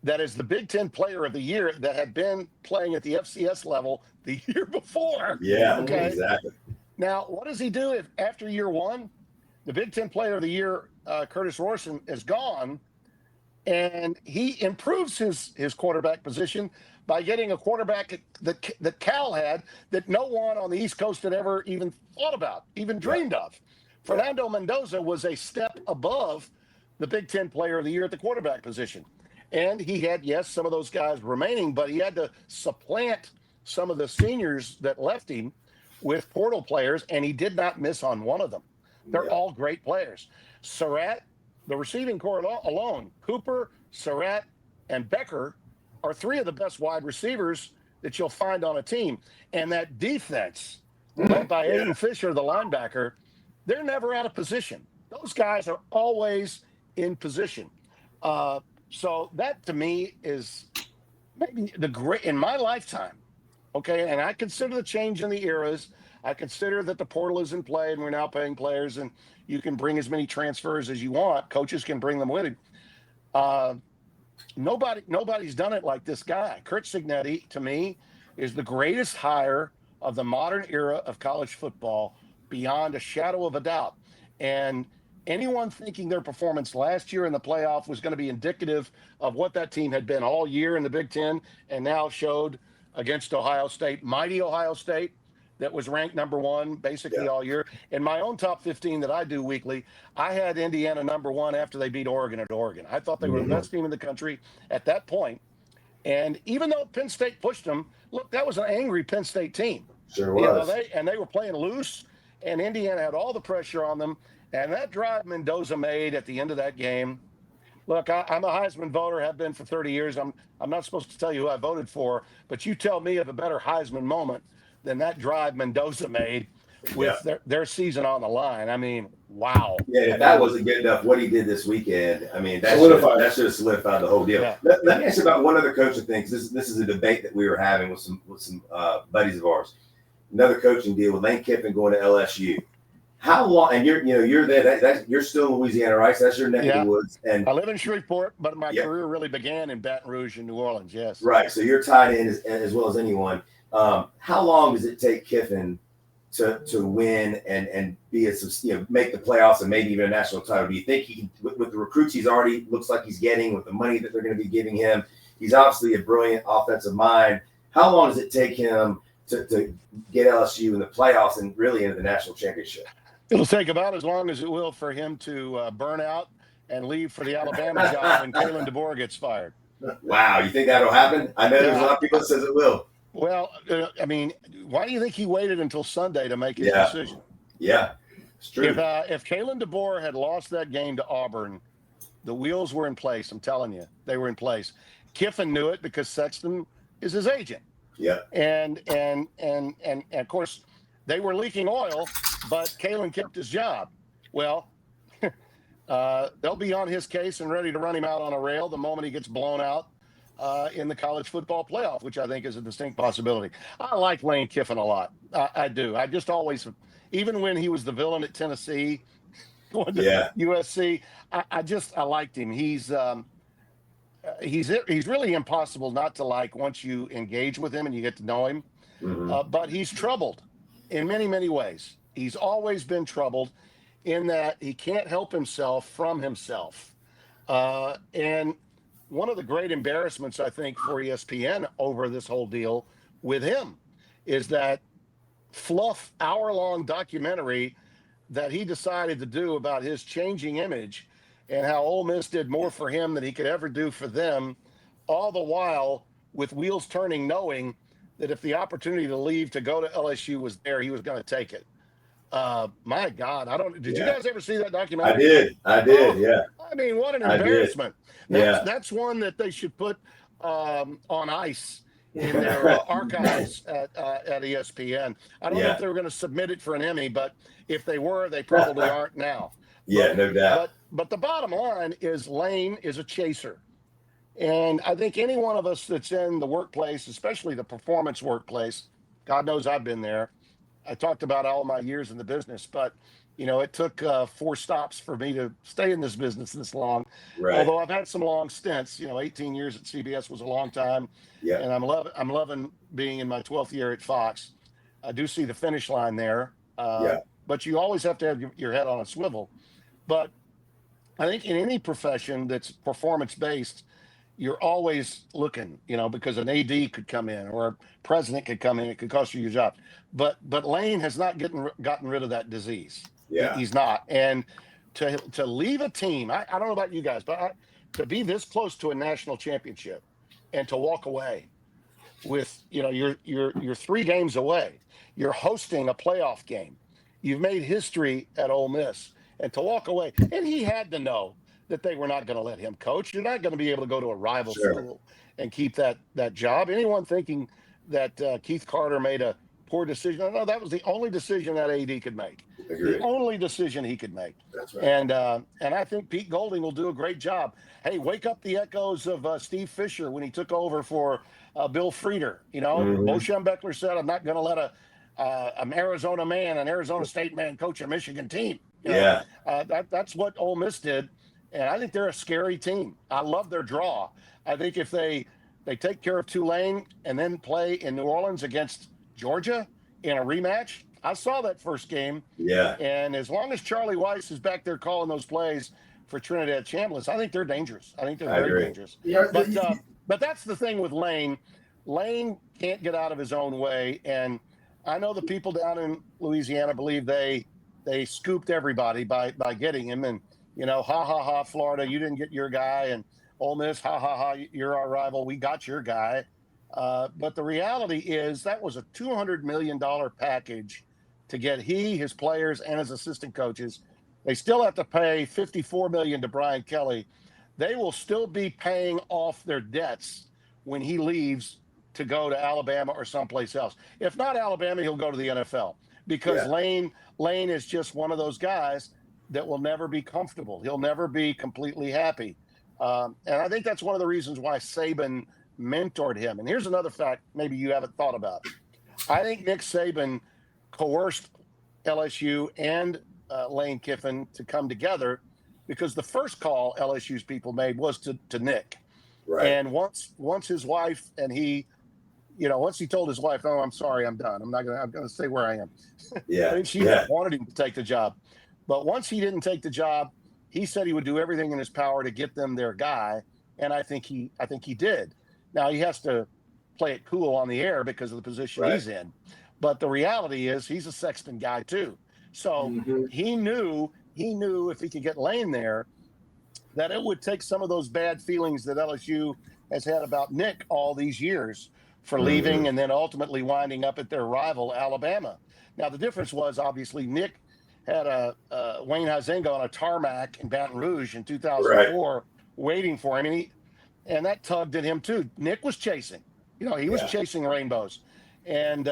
that is the Big Ten player of the year that had been playing at the FCS level the year before. Yeah, okay? Exactly. Now, what does he do if after year 1, the Big Ten player of the year, Curtis Rorson, is gone, and he improves his quarterback position by getting a quarterback that Cal had that no one on the East Coast had ever even thought about, even dreamed of. Fernando Mendoza was a step above the Big Ten player of the year at the quarterback position. And he had, yes, some of those guys remaining, but he had to supplant some of the seniors that left him with portal players, and he did not miss on one of them. They're all great players. Surratt, the receiving corps alone, Cooper, Surratt, and Becker are 3 of the best wide receivers that you'll find on a team. And that defense, led by Aiden Fisher, the linebacker, they're never out of position. Those guys are always in position. So that, to me, is maybe the great in my lifetime. Okay, and I consider the change in the eras. I consider that the portal is in play and we're now paying players and you can bring as many transfers as you want. Coaches can bring them with him. Nobody's done it like this guy. Kurt Cignetti, to me, is the greatest hire of the modern era of college football beyond a shadow of a doubt. And anyone thinking their performance last year in the playoff was going to be indicative of what that team had been all year in the Big Ten and now showed against Ohio State, mighty Ohio State, that was ranked number 1 basically all year. In my own top 15 that I do weekly, I had Indiana number 1 after they beat Oregon at Oregon. I thought they were the best team in the country at that point. And even though Penn State pushed them, look, that was an angry Penn State team. Sure was. They were playing loose, and Indiana had all the pressure on them. And that drive Mendoza made at the end of that game, look, I'm a Heisman voter, have been for 30 years. I'm not supposed to tell you who I voted for, but you tell me of a better Heisman moment than that drive Mendoza made with their season on the line. I mean, wow. Yeah, if that wasn't good enough, what he did this weekend, I mean, that should have solidified the whole deal. Yeah. Let me ask you about one other coaching thing, because this is a debate that we were having with some buddies of ours. Another coaching deal with Lane Kiffin going to LSU. How long? And you're there. You're still in Louisiana, right? So that's your neck of the woods. And I live in Shreveport, but my career really began in Baton Rouge and New Orleans. Yes. Right. So you're tied in as well as anyone. How long does it take Kiffin to win and be make the playoffs and maybe even a national title? Do you think he can, with the recruits he's already looks like he's getting, with the money that they're going to be giving him, he's obviously a brilliant offensive mind. How long does it take him to get LSU in the playoffs and really into the national championship? It'll take about as long as it will for him to burn out and leave for the Alabama job when Kalen DeBoer gets fired. Wow, you think that'll happen? I know there's a lot of people that says it will. Well, I mean, why do you think he waited until Sunday to make his decision? Yeah, it's true. If Kalen DeBoer had lost that game to Auburn, the wheels were in place. I'm telling you, they were in place. Kiffin knew it because Sexton is his agent. Yeah. And of course, they were leaking oil, but Kalen kept his job. Well, they'll be on his case and ready to run him out on a rail the moment he gets blown out in the college football playoff, which I think is a distinct possibility. I like Lane Kiffin a lot. I do. I just always even when he was the villain at Tennessee, going to Yeah. USC, I liked him. He's really impossible not to like once you engage with him and you get to know him. But he's troubled in many, many ways. He's always been troubled in that he can't help himself from himself. And one of the great embarrassments, I think, for ESPN over this whole deal with him is that fluff hour-long documentary that he decided to do about his changing image and how Ole Miss did more for him than he could ever do for them, all the while with wheels turning, knowing that if the opportunity to leave to go to LSU was there, he was going to take it. My God, did you guys ever see that documentary? I did. Yeah. I mean, what an embarrassment. Yeah. That's one that they should put on ice in their archives at ESPN. I don't know if they were going to submit it for an Emmy, but if they were, they probably aren't now. Yeah, no doubt. But the bottom line is Lane is a chaser. And I think any one of us that's in the workplace, especially the performance workplace, God knows I've been there. I talked about all my years in the business, but it took 4 stops for me to stay in this business this long. Right. Although I've had some long stints, 18 years at CBS was a long time. Yeah. And I'm loving being in my 12th year at Fox. I do see the finish line there. But you always have to have your head on a swivel. But I think in any profession that's performance based, you're always looking, because an AD could come in or a president could come in. It could cost you your job. But Lane has not gotten rid of that disease. Yeah. He's not. And to leave a team, I don't know about you guys, but to be this close to a national championship and to walk away with, you're 3 games away. You're hosting a playoff game. You've made history at Ole Miss. And to walk away, and he had to know that they were not going to let him coach. You're not going to be able to go to a rival school and keep that job. Anyone thinking that Keith Carter made a poor decision? No, that was the only decision that AD could make. Agreed. The only decision he could make. That's right. And I think Pete Golding will do a great job. Hey, wake up the echoes of Steve Fisher when he took over for Bill Frieder. Bo Schembechler said, "I'm not going to let an Arizona man, an Arizona State man, coach a Michigan team." That's what Ole Miss did. And I think they're a scary team. I love their draw. I think if they take care of Tulane and then play in New Orleans against Georgia in a rematch, I saw that first game. Yeah. And as long as Charlie Weiss is back there calling those plays for Trinidad Chambliss, I think they're dangerous. I think they're very dangerous. Yeah, but that's the thing with Lane. Lane can't get out of his own way. And I know the people down in Louisiana believe they scooped everybody by getting him. And, ha, Florida, you didn't get your guy. And Ole Miss, ha, you're our rival. We got your guy. But the reality is that was a $200 million package to get his players, and his assistant coaches. They still have to pay $54 million to Brian Kelly. They will still be paying off their debts when he leaves to go to Alabama or someplace else. If not Alabama, he'll go to the NFL because Lane is just one of those guys that will never be comfortable. He'll never be completely happy. And I think that's one of the reasons why Saban mentored him. And here's another fact maybe you haven't thought about. I think Nick Saban coerced LSU and Lane Kiffin to come together because the first call LSU's people made was to Nick. Right. And once his wife and he, once he told his wife, "Oh, I'm sorry, I'm done. I'm going to stay where I am." Yeah. I think she wanted him to take the job. But once he didn't take the job, he said he would do everything in his power to get them their guy. And I think he did. Now he has to play it cool on the air because of the position he's in. But the reality is he's a Sexton guy too. So he knew if he could get Lane there, that it would take some of those bad feelings that LSU has had about Nick all these years for leaving and then ultimately winding up at their rival, Alabama. Now, the difference was obviously Nick had a Wayne Huizenga on a tarmac in Baton Rouge in 2004 waiting for him, and that tugged at him too. Nick was chasing. He was chasing rainbows. And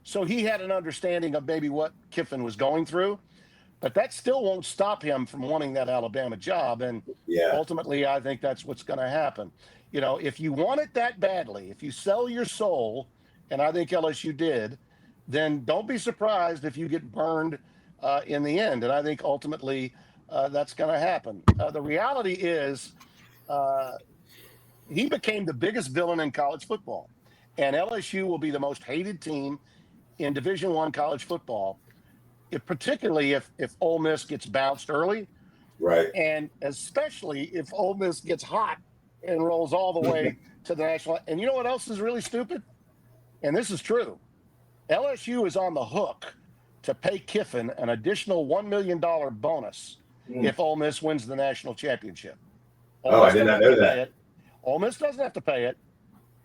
so he had an understanding of maybe what Kiffin was going through. But that still won't stop him from wanting that Alabama job. And ultimately, I think that's what's going to happen. If you want it that badly, if you sell your soul, and I think LSU did, then don't be surprised if you get burned in the end. And I think ultimately that's going to happen. The reality is he became the biggest villain in college football, and LSU will be the most hated team in Division I college football, particularly if Ole Miss gets bounced early, Right. and especially if Ole Miss gets hot and rolls all the way to the national. And you know what else is really stupid? And this is true. LSU is on the hook to pay Kiffin an additional $1 million bonus if Ole Miss wins the national championship. I did not know that. Ole Miss doesn't have to pay it.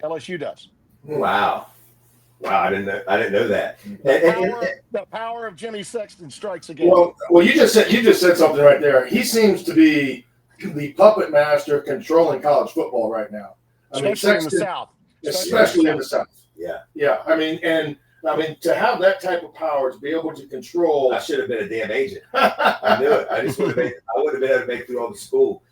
LSU does. Wow. I didn't know that. The power of Jimmy Sexton strikes again. Well, you just said something right there. He seems to be the puppet master controlling college football right now. Especially in the South. Especially in the South. Yeah. Yeah. I mean, to have that type of power, to be able to control. I should have been a damn agent. I knew it. I would have been able to make it through all the school.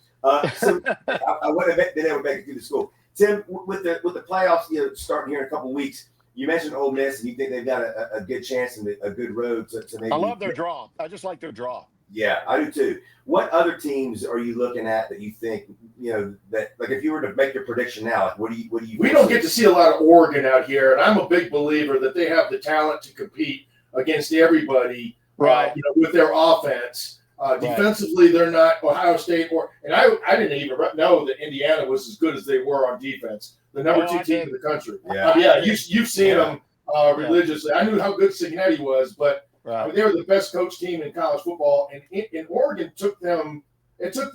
So I would have been able to make it through the school. Tim, with the playoffs, starting here in a couple of weeks, you mentioned Ole Miss, and you think they've got a good chance and a good road to maybe. I love their draw. I just like their draw. Yeah, I do too. What other teams are you looking at that you think, that like if you were to make your prediction now, like what do you? We don't get to see a lot of Oregon out here, and I'm a big believer that they have the talent to compete against everybody, right? With their offense. Defensively, they're not Ohio State and I didn't even know that Indiana was as good as they were on defense. The number 2 team in the country. Yeah, you've seen them religiously. I knew how good Cignetti was, but they were the best coach team in college football. And Oregon took them.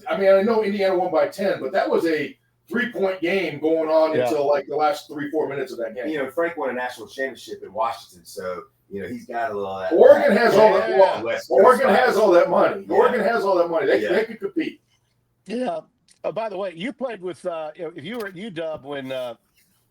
I know Indiana won by 10, but that was a 3-point game going on until like the last 3-4 minutes of that game. Frank won a national championship in Washington, so. He's got a little of that. Oregon has all that. Oregon has all that money. Yeah. Oregon has all that money. They can compete. Yeah. By the way, you played with if you were at UW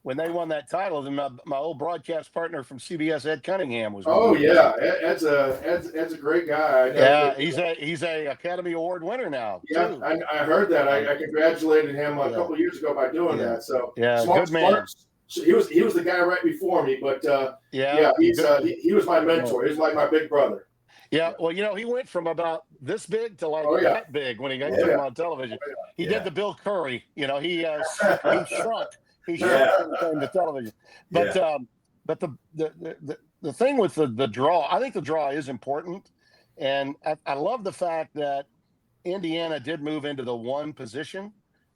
when they won that title, then my old broadcast partner from CBS, Ed Cunningham, was. Oh yeah, Ed's a great guy. He's a Academy Award winner now. Yeah, too. I heard that. I congratulated him a couple of years ago by doing that. So good man. So he was the guy right before me, but he was my mentor. He was like my big brother. Yeah, well, he went from about this big to like that big when he got on television. He did the Bill Curry. He shrunk. He shrunk when it came to television. But the thing with the draw, I think the draw is important, and I love the fact that Indiana did move into the 1 position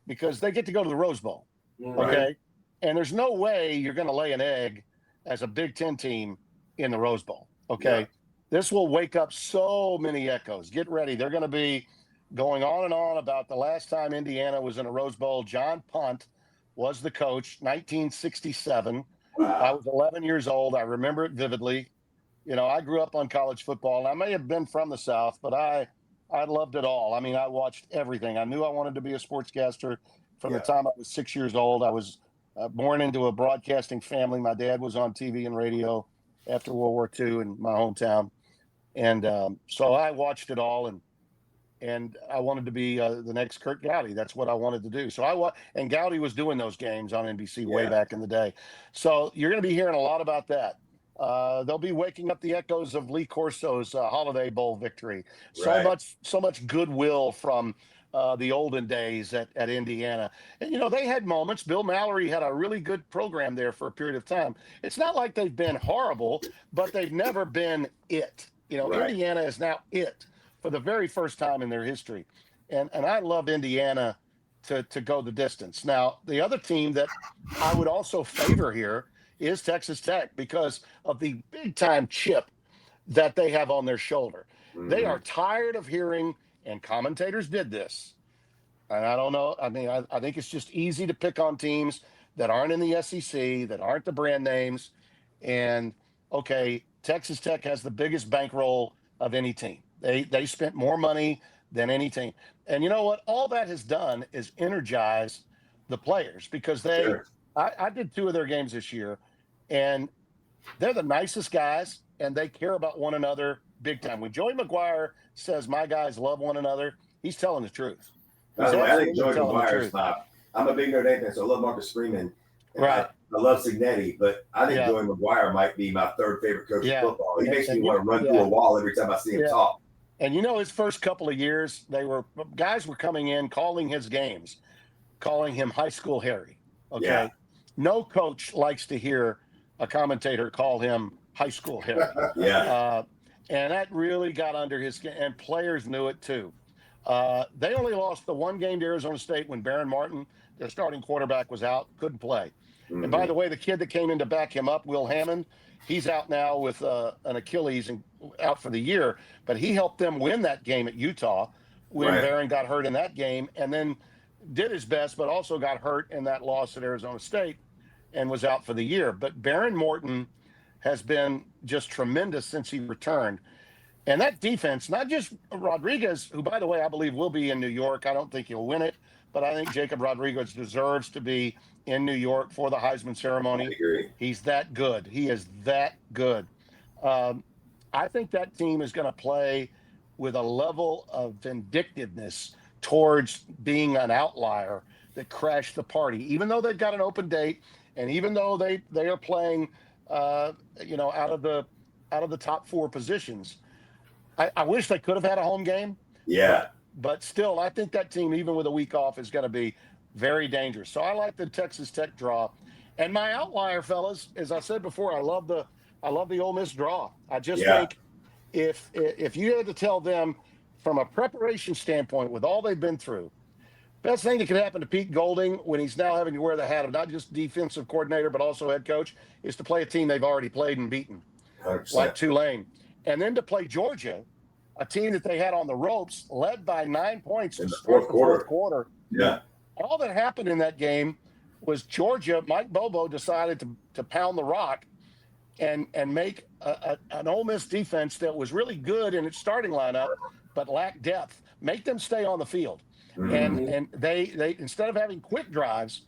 because they get to go to the Rose Bowl. Right. Okay. And there's no way you're going to lay an egg as a Big Ten team in the Rose Bowl. Okay. Yeah. This will wake up so many echoes. Get ready. They're going to be going on and on about the last time Indiana was in a Rose Bowl. John Punt was the coach, 1967. Wow. I was 11 years old. I remember it vividly. I grew up on college football, and I may have been from the South, but I loved it all. I mean, I watched everything. I knew I wanted to be a sportscaster from the time I was 6 years old. I was born into a broadcasting family. My dad was on TV and radio after World War II in my hometown. And so I watched it all, and I wanted to be the next Kurt Gowdy. That's what I wanted to do. So and Gowdy was doing those games on NBC way back in the day. So you're going to be hearing a lot about that. They'll be waking up the echoes of Lee Corso's Holiday Bowl victory. Right. So much goodwill from the olden days at Indiana. And, they had moments. Bill Mallory had a really good program there for a period of time. It's not like they've been horrible, but they've never been it. Indiana is now it for the very first time in their history. And I love Indiana to go the distance. Now, the other team that I would also favor here is Texas Tech because of the big-time chip that they have on their shoulder. Mm-hmm. They are tired of hearing, and commentators did this, and I don't know. I mean, I think it's just easy to pick on teams that aren't in the SEC, that aren't the brand names. And, okay, Texas Tech has the biggest bankroll of any team. They spent more money than any team. And you know what? All that has done is energize the players because I did 2 of their games this year, and they're the nicest guys, and they care about one another big time. When Joey McGuire says my guys love one another, he's telling the truth. By the way, I think Joey McGuire's I'm a big Notre Dame fan, so I love Marcus Freeman. Right. I love Signetti, but I think Yeah. Joey McGuire might be my third favorite coach Yeah. in football. He makes me And want to run through a wall every time I see him talk. And his first couple of years, guys were coming in, calling his games, calling him High School Harry. Okay. Yeah. No coach likes to hear a commentator call him High School Harry. Yeah. And that really got under his skin, and players knew it too. They only lost the one game to Arizona State when Baron Martin, their starting quarterback, was out, couldn't play. Mm-hmm. And by the way, the kid that came in to back him up, Will Hammond, he's out now with an Achilles and out for the year. But he helped them win that game at Utah when Baron got hurt in that game, and then did his best, but also got hurt in that loss at Arizona State and was out for the year. But Baron Morton has been just tremendous since he returned. And that defense, not just Rodriguez, who, by the way, I believe will be in New York. I don't think he'll win it, but I think Jacob Rodriguez deserves to be in New York for the Heisman ceremony. I agree. He's that good. He is that good. I think that team is going to play with a level of vindictiveness towards being an outlier that crashed the party, even though they've got an open date, and even though they are playing, out of the top four positions. I wish they could have had a home game. Yeah. But still, I think that team, even with a week off, is going to be very dangerous. So I like the Texas Tech draw. And my outlier, fellas, as I said before, I love the Ole Miss draw. I just think if you had to tell them from a preparation standpoint with all they've been through, best thing that could happen to Pete Golding when he's now having to wear the hat of not just defensive coordinator but also head coach is to play a team they've already played and beaten, 100%. like Tulane. And then to play Georgia, a team that they had on the ropes, led by 9 points In to the start the fourth fourth quarter. Yeah. All that happened in that game was Georgia, Mike Bobo decided to pound the rock and make an Ole Miss defense that was really good in its starting lineup but lacked depth, make them stay on the field. Mm-hmm. And they instead of having quick drives,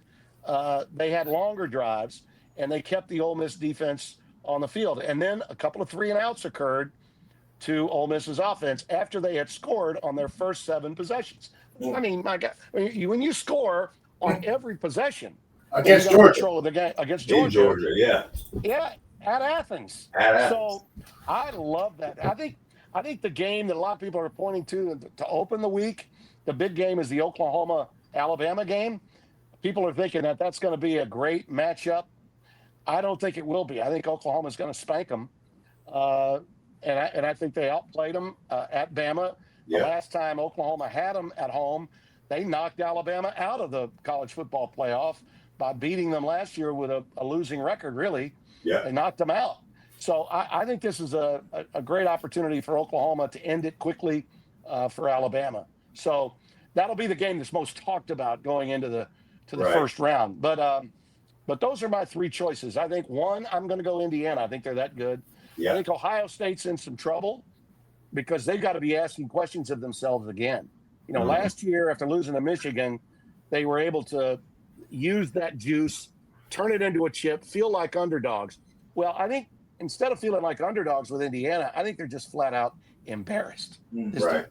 they had longer drives, and they kept the Ole Miss defense on the field. And then a couple of 3-and-outs occurred to Ole Miss's offense after they had scored on their first 7 possessions. I mean, my God, when you score on every possession against Georgia, control of the game against In Georgia, yeah. At Athens. So I love that. I think the game that a lot of people are pointing to open the week, the big game, is the Oklahoma-Alabama game. People are thinking that that's going to be a great matchup. I don't think it will be. I think Oklahoma's going to spank them. And I think they outplayed them at Bama. The last time Oklahoma had them at home, they knocked Alabama out of the college football playoff by beating them last year with a losing record, really. Yeah. They knocked them out. So I think this is a great opportunity for Oklahoma to end it quickly for Alabama. So that'll be the game that's most talked about going into the first round. But those are my 3 choices. I think, one, I'm going to go Indiana. I think they're that good. Yeah. I think Ohio State's in some trouble because they've got to be asking questions of themselves again. Last year after losing to Michigan, they were able to use that juice, turn it into a chip, feel like underdogs. Well, I think instead of feeling like underdogs with Indiana, I think they're just flat out embarrassed. Right.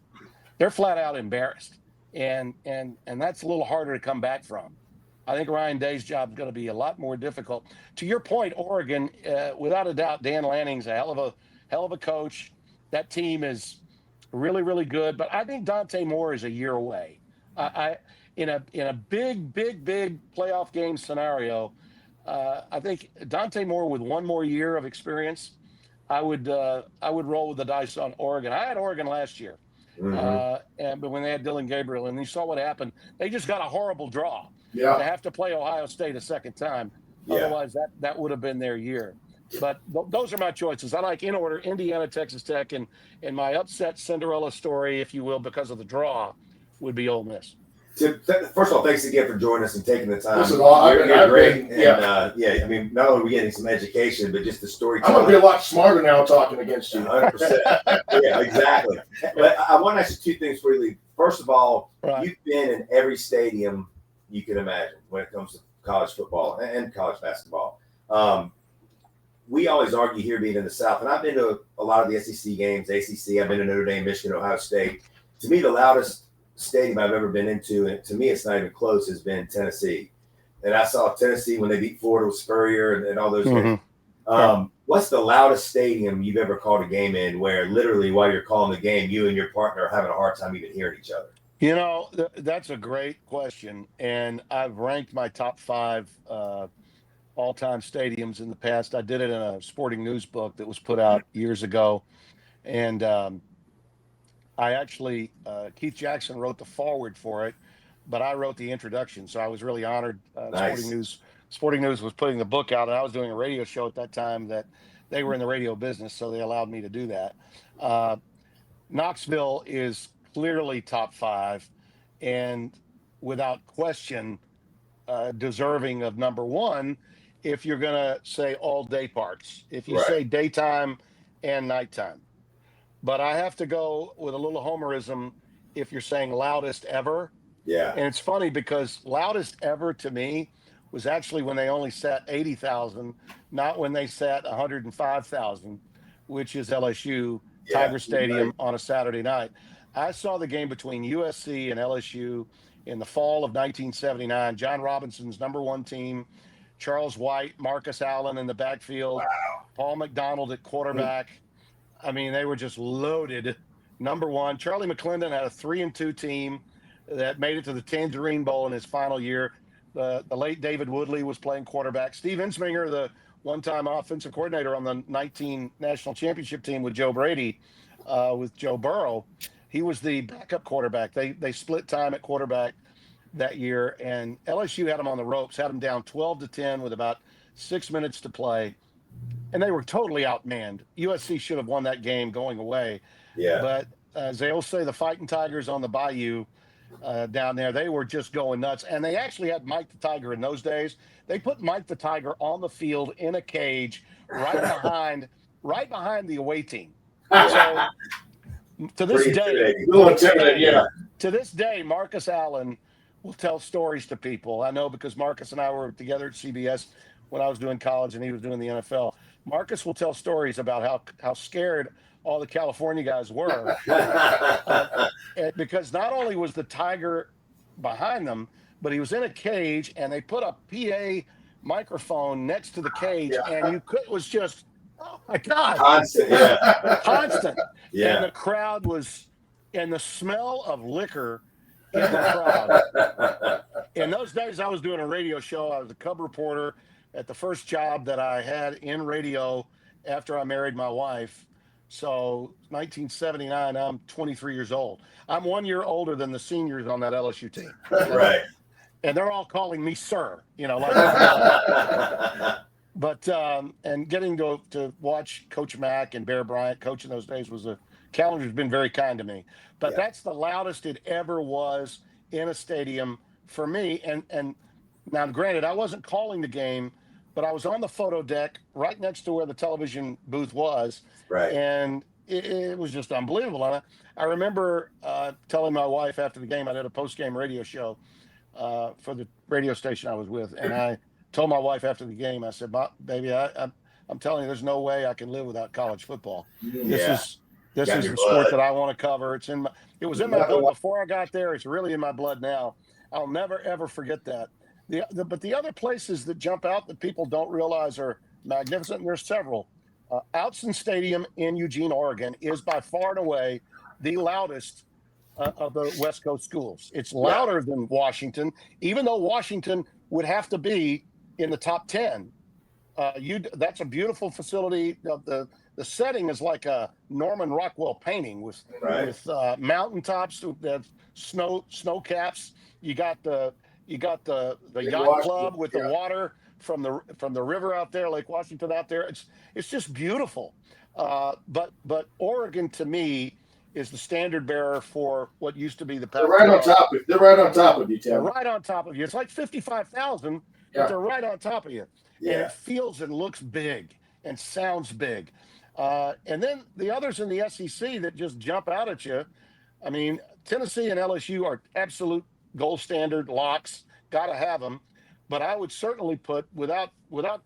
They're flat out embarrassed. And that's a little harder to come back from. I think Ryan Day's job is going to be a lot more difficult. To your point, Oregon, without a doubt, Dan Lanning's a hell of a coach. That team is really, really good. But I think Dante Moore is a year away. In a big playoff game scenario, I think Dante Moore with one more year of experience, I would roll with the dice on Oregon. I had Oregon last year, but when they had Dylan Gabriel, and you saw what happened, they just got a horrible draw. Yeah. To have to play Ohio State a second time. Otherwise, that would have been their year. But those are my choices. I like, in order, Indiana, Texas Tech, and my upset Cinderella story, if you will, because of the draw, would be Ole Miss. First of all, thanks again for joining us and taking the time. This is all. You're great. I mean, not only are we getting some education, but just the storytelling. I'm going to be a lot smarter now talking against you. 100%. Yeah, exactly. But I want to ask you 2 things for you, Lee. First of all, you've been in every stadium you can imagine when it comes to college football and college basketball. We always argue here being in the South, and I've been to a lot of the SEC games, ACC. I've been to Notre Dame, Michigan, Ohio State. To me, the loudest stadium I've ever been into, and to me it's not even close, has been Tennessee. and I saw Tennessee when they beat Florida with Spurrier and all those Mhm. games. What's the loudest stadium you've ever called a game in where literally while you're calling the game, you and your partner are having a hard time even hearing each other? You know, that's a great question, and I've ranked my top 5 all-time stadiums in the past. I did it in a sporting news book that was put out years ago, and I actually Keith Jackson wrote the foreword for it, but I wrote the introduction, so I was really honored. Nice. Sporting News was putting the book out, and I was doing a radio show at that time that they were in the radio business, so they allowed me to do that. Uh, Knoxville is clearly top 5, and without question, deserving of number 1 if you're going to say all day parts. If you Right. say daytime and nighttime. But I have to go with a little homerism if you're saying loudest ever. Yeah. And it's funny because loudest ever to me was actually when they only sat 80,000, not when they sat 105,000, which is LSU Tiger Stadium right. on a Saturday night. I saw the game between USC and LSU in the fall of 1979. John Robinson's #1 team, Charles White, Marcus Allen in the backfield, Paul McDonald at quarterback. I mean, they were just loaded. #1, Charlie McClendon had a 3-2 team that made it to the Tangerine Bowl in his final year. The late David Woodley was playing quarterback. Steve Ensminger, the one-time offensive coordinator on the 19 national championship team with Joe Brady, with Joe Burrow, he was the backup quarterback. They split time at quarterback that year, and LSU had them on the ropes, had them down 12-10 with about 6 minutes to play, and they were totally outmanned. USC should have won that game going away. Yeah. But as they all say, the Fighting Tigers on the Bayou down there, they were just going nuts. And they actually had Mike the Tiger in those days. They put Mike the Tiger on the field in a cage right behind the away team. So to this day, Marcus Allen will tell stories to people. I know because Marcus and I were together at CBS when I was doing college and he was doing the NFL. Marcus will tell stories about how scared all the California guys were because not only was the Tiger behind them, but he was in a cage and they put a PA microphone next to the cage and it was just, oh my God. Constant. Yeah. And the crowd was, and the smell of liquor in the crowd. In those days, I was doing a radio show. I was a cub reporter at the first job that I had in radio after I married my wife. So 1979, I'm 23 years old. I'm 1 year older than the seniors on that LSU team. Right. And they're all calling me sir, like but and getting to watch Coach Mack and Bear Bryant coach in those days calendar's been very kind to me. But that's the loudest it ever was in a stadium for me. And now, granted, I wasn't calling the game, but I was on the photo deck right next to where the television booth was. Right. And it was just unbelievable. And I remember telling my wife after the game, I did a post-game radio show for the radio station I was with. And I told my wife after the game, I said, baby, I'm telling you, there's no way I can live without college football. This is the sport that I want to cover. It was in my blood before I got there. It's really in my blood now. I'll never, ever forget that. But the other places that jump out that people don't realize are magnificent, and there's several. Outson Stadium in Eugene, Oregon is by far and away the loudest of the West Coast schools. It's louder than Washington, even though Washington would have to be in the top 10. That's a beautiful facility. The setting is like a Norman Rockwell painting with mountaintops, snow caps. You got the yacht club with the water from the river out there, Lake Washington out there. It's just beautiful. But Oregon to me is the standard bearer for what used to be the Pac-12. They're right on top of you, Tim. They're right on top of you. It's like 55,000, but they're right on top of you. Yeah. And it feels and looks big and sounds big. And then the others in the SEC that just jump out at you. I mean, Tennessee and LSU are absolute gold standard locks. Got to have them. But I would certainly put, without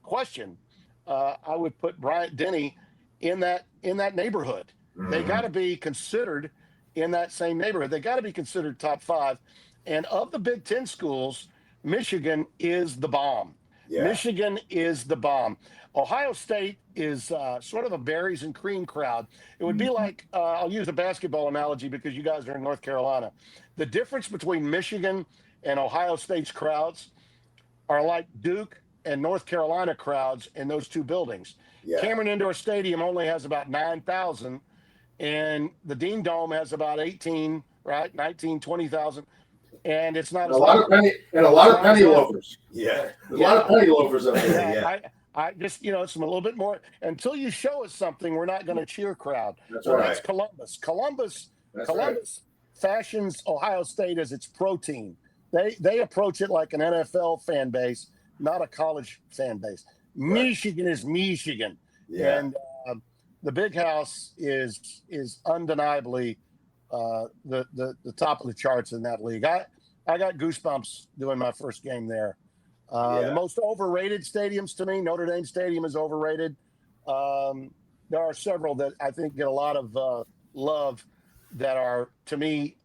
question, I would put Bryant-Denny in that neighborhood. Mm-hmm. They got to be considered in that same neighborhood. They got to be considered top 5. And of the Big Ten schools, Michigan is the bomb. Yeah. Michigan is the bomb. Ohio State is sort of a berries and cream crowd. It would be like, I'll use a basketball analogy because you guys are in North Carolina. The difference between Michigan and Ohio State's crowds are like Duke and North Carolina crowds in those two buildings. Yeah. Cameron Indoor Stadium only has about 9,000, and the Dean Dome has about 18, right? 19, 20,000. And it's not a lot of penny loafers. Yeah. A lot of penny loafers over there. Yeah. I just, it's a little bit more. Until you show us something, we're not going to cheer crowd. That's Well, right. that's Columbus. Columbus That's right. fashions Ohio State as its pro team. They approach it like an NFL fan base, not a college fan base. Right. Michigan is Michigan, Yeah. and the Big House is undeniably the top of the charts in that league. I got goosebumps doing my first game there. The most overrated stadiums to me, Notre Dame Stadium is overrated. There are several that I think get a lot of love that are, to me,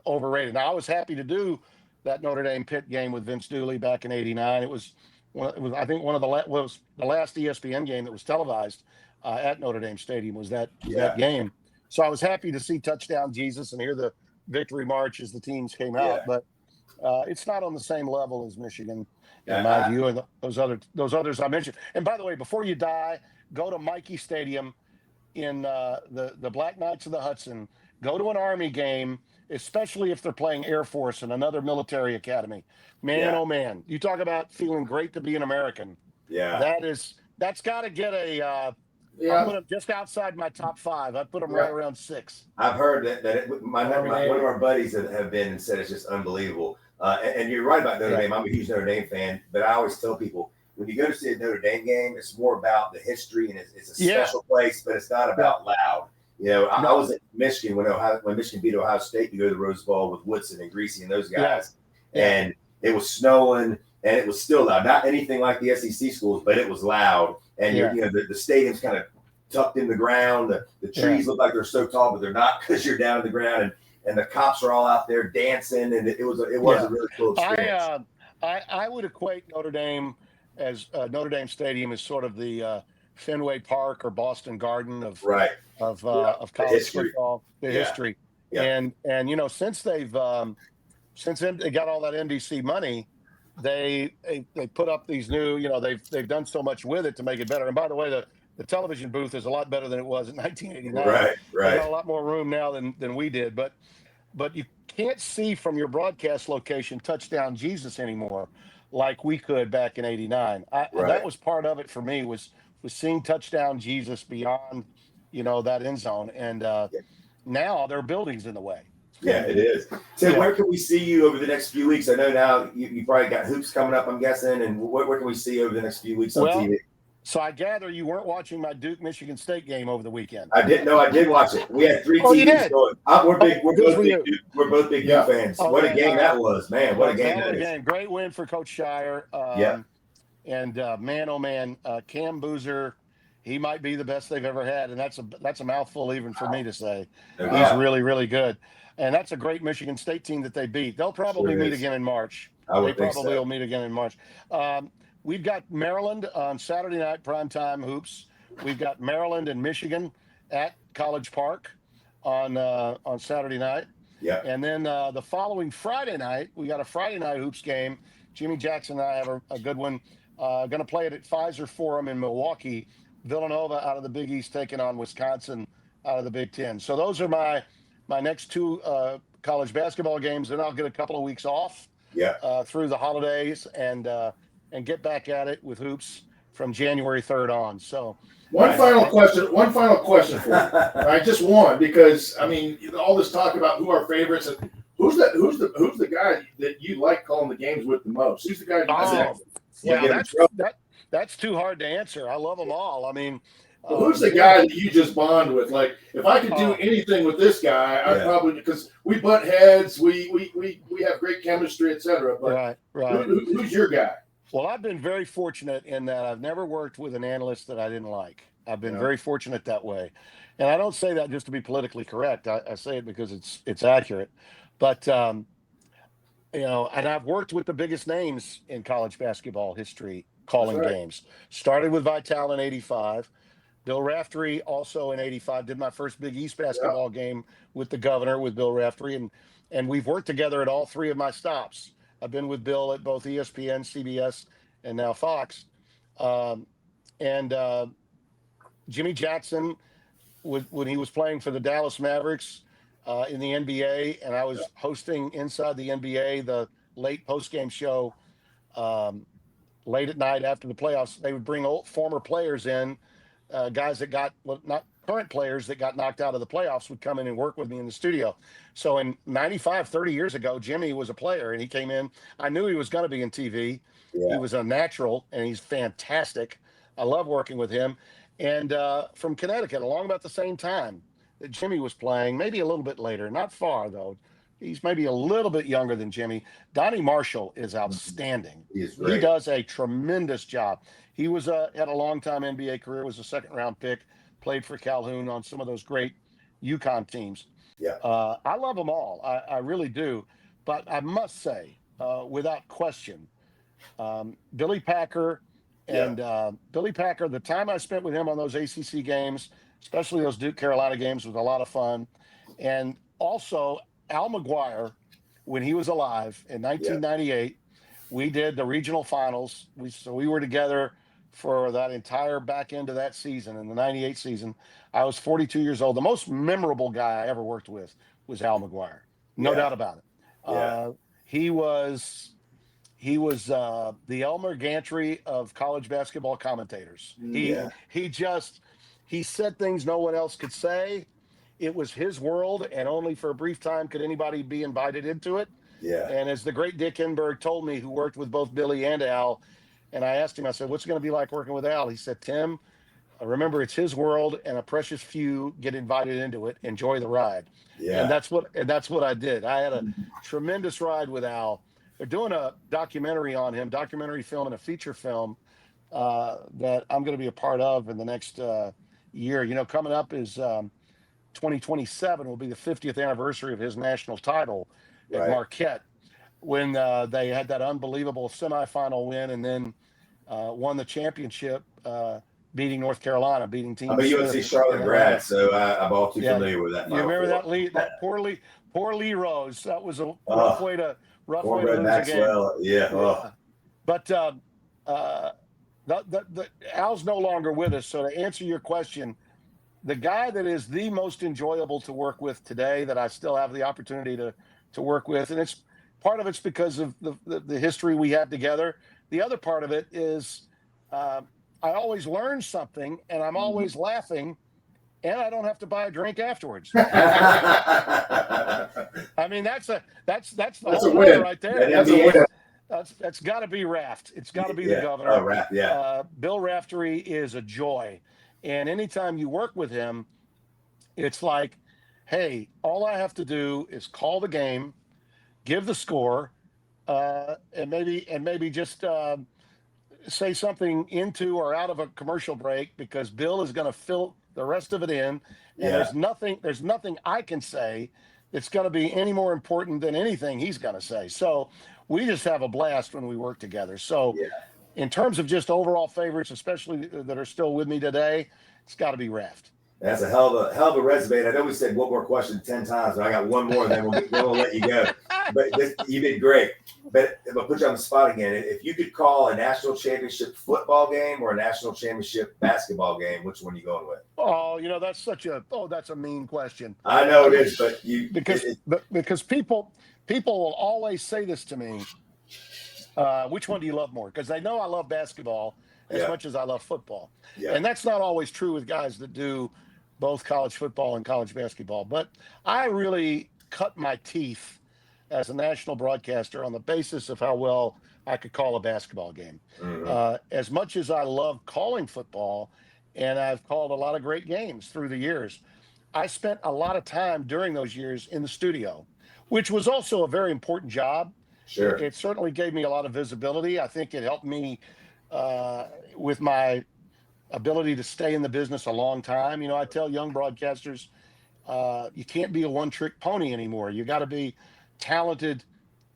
overrated. Now, I was happy to do that Notre Dame Pitt game with Vince Dooley back in '89. It was I think one of the last ESPN game that was televised at Notre Dame Stadium was that game. So I was happy to see Touchdown Jesus and hear the victory march as the teams came out, but it's not on the same level as Michigan, in my view, and those others I mentioned. And by the way, before you die, go to Mikey Stadium in the Black Knights of the Hudson. Go to an Army game, especially if they're playing Air Force and another military academy. Man, oh man, you talk about feeling great to be an American. Yeah. That's got to get a. I put them just outside my top 5. I put them right around 6. I've heard that one of our buddies have been and said it's just unbelievable. And you're right about Notre Dame. I'm a huge Notre Dame fan, but I always tell people when you go to see a Notre Dame game, it's more about the history and it's a special place, but it's not about loud. I was at Michigan when Michigan beat Ohio State to go to the Rose Bowl with Woodson and Greasy and those guys, and it was snowing and it was still loud. Not anything like the SEC schools, but it was loud. And the stadium's kind of tucked in the ground. The trees look like they're so tall, but they're not because you're down in the ground. And the cops are all out there dancing, and it was a really cool experience. I would equate Notre Dame as Notre Dame Stadium as sort of the Fenway Park or Boston Garden of college football, the history. Yeah. And since they got all that NBC money, they put up these new, they've done so much with it to make it better. And by the way, the television booth is a lot better than it was in 1989. Right. They got a lot more room now than we did, but you can't see from your broadcast location Touchdown Jesus anymore like we could back in '89. That was part of it for me was seeing Touchdown Jesus beyond that end zone, and now there are buildings in the way. Yeah, it is. Tim, where can we see you over the next few weeks? I know now you probably got hoops coming up, I'm guessing, and where can we see you over the next few weeks on TV? So I gather you weren't watching my Duke Michigan State game over the weekend. I did. No, I did watch it. We had 3 TVs going. We're both big Duke fans. What a game that was, man! What a game that is. Great win for Coach Shire. And man, oh man, Cam Boozer, he might be the best they've ever had, and that's a mouthful even for me to say. He's really, really good, and that's a great Michigan State team that they beat. They'll probably meet again in March. They probably will meet again in March. We've got Maryland on Saturday night, primetime hoops. We've got Maryland and Michigan at College Park on Saturday night. Yeah. And then the following Friday night, we got a Friday night hoops game. Jimmy Jackson and I have a good one. Going to play it at Pfizer Forum in Milwaukee. Villanova out of the Big East taking on Wisconsin out of the Big Ten. So those are my next 2 college basketball games. Then I'll get a couple of weeks off through the holidays and get back at it with hoops from January 3rd on. So one final question for you. I just one, because I mean all this talk about who our favorites and who's the guy that you like calling the games with the most? Who's the guy? That's too hard to answer. I love them all. I mean, who's the guy that you just bond with? Like, if I could do anything with this guy, I'd probably, because we butt heads, we have great chemistry, etc. But right. Who's your guy? Well, I've been very fortunate in that I've never worked with an analyst that I didn't like. I've been very fortunate that way. And I don't say that just to be politically correct. I say it because it's accurate. But and I've worked with the biggest names in college basketball history calling right. games. Started with Vitale in '85. Bill Raftery also in '85 did my first Big East basketball game with the governor with Bill Raftery, and we've worked together at all three of my stops. I've been with Bill at both ESPN, CBS, and now Fox. Um, and Jimmy Jackson, when he was playing for the Dallas Mavericks in the NBA, and I was hosting inside the NBA the late post-game show late at night after the playoffs. They would bring old former players in, guys that got, well, not current players that got knocked out of the playoffs would come in and work with me in the studio. So in '95, 30 years ago, Jimmy was a player and he came in. I knew he was going to be in TV. He was a natural and he's fantastic. I love working with him. And from Connecticut, along about the same time that Jimmy was playing, maybe a little bit later, not far though. He's maybe a little bit younger than Jimmy. Donnie Marshall is outstanding. He is great. He does a tremendous job. He was had a long time NBA career, was a second round pick, played for Calhoun on some of those great UConn teams. Yeah. I love them all. I really do. But I must say, without question, Billy Packer and Billy Packer, the time I spent with him on those ACC games, especially those Duke Carolina games, was a lot of fun. And also Al McGuire, when he was alive in 1998, we did the regional finals. We were together for that entire back end of that season in the '98 season. I was 42 years old. The most memorable guy I ever worked with was Al McGuire, no doubt about it. Yeah. He was the Elmer Gantry of college basketball commentators. He said things no one else could say. It was his world, and only for a brief time could anybody be invited into it. Yeah. And as the great Dick Enberg told me, who worked with both Billy and Al, and I asked him, I said, what's it going to be like working with Al? He said, Tim, remember, it's his world, and a precious few get invited into it. Enjoy the ride. Yeah. And that's what I did. I had a tremendous ride with Al. They're doing a documentary on him, documentary film and a feature film that I'm going to be a part of in the next year. Coming up is 2027 will be the 50th anniversary of his national title at Marquette, when they had that unbelievable semifinal win and then won the championship, beating North Carolina, beating teams. I'm a UNC Charlotte grad, so I'm all too familiar with that. You remember that lead? That poor Lee Rose. That was a rough way to lose Maxwell. a game. But Al's no longer with us. So to answer your question, the guy that is the most enjoyable to work with today, that I still have the opportunity to work with, and it's part of it's because of the history we have together. The other part of it is I always learn something, and I'm always laughing, and I don't have to buy a drink afterwards. I mean, that's the whole win right there. That's got to be Raft. It's got to be the governor. Oh, Raft, Bill Raftery is a joy. And anytime you work with him, it's like, hey, all I have to do is call the game, give the score, and maybe just say something into or out of a commercial break, because Bill is going to fill the rest of it in. And there's nothing I can say that's going to be any more important than anything he's going to say. So we just have a blast when we work together. So in terms of just overall favorites, especially that are still with me today, it's got to be Raft. That's a hell of a resume. And I know we said one more question 10 times, but I got one more, and then we'll let you go. But you did great. But I'll put you on the spot again. If you could call a national championship football game or a national championship basketball game, which one are you going with? Oh, that's a mean question. I know it is, but because people will always say this to me. Which one do you love more? Because they know I love basketball as much as I love football. And that's not always true with guys that do both college football and college basketball. But I really cut my teeth as a national broadcaster on the basis of how well I could call a basketball game. As much as I love calling football, and I've called a lot of great games through the years, I spent a lot of time during those years in the studio, which was also a very important job. Sure. It certainly gave me a lot of visibility. I think it helped me with my ability to stay in the business a long time. I tell young broadcasters, you can't be a one-trick pony anymore. You got to be talented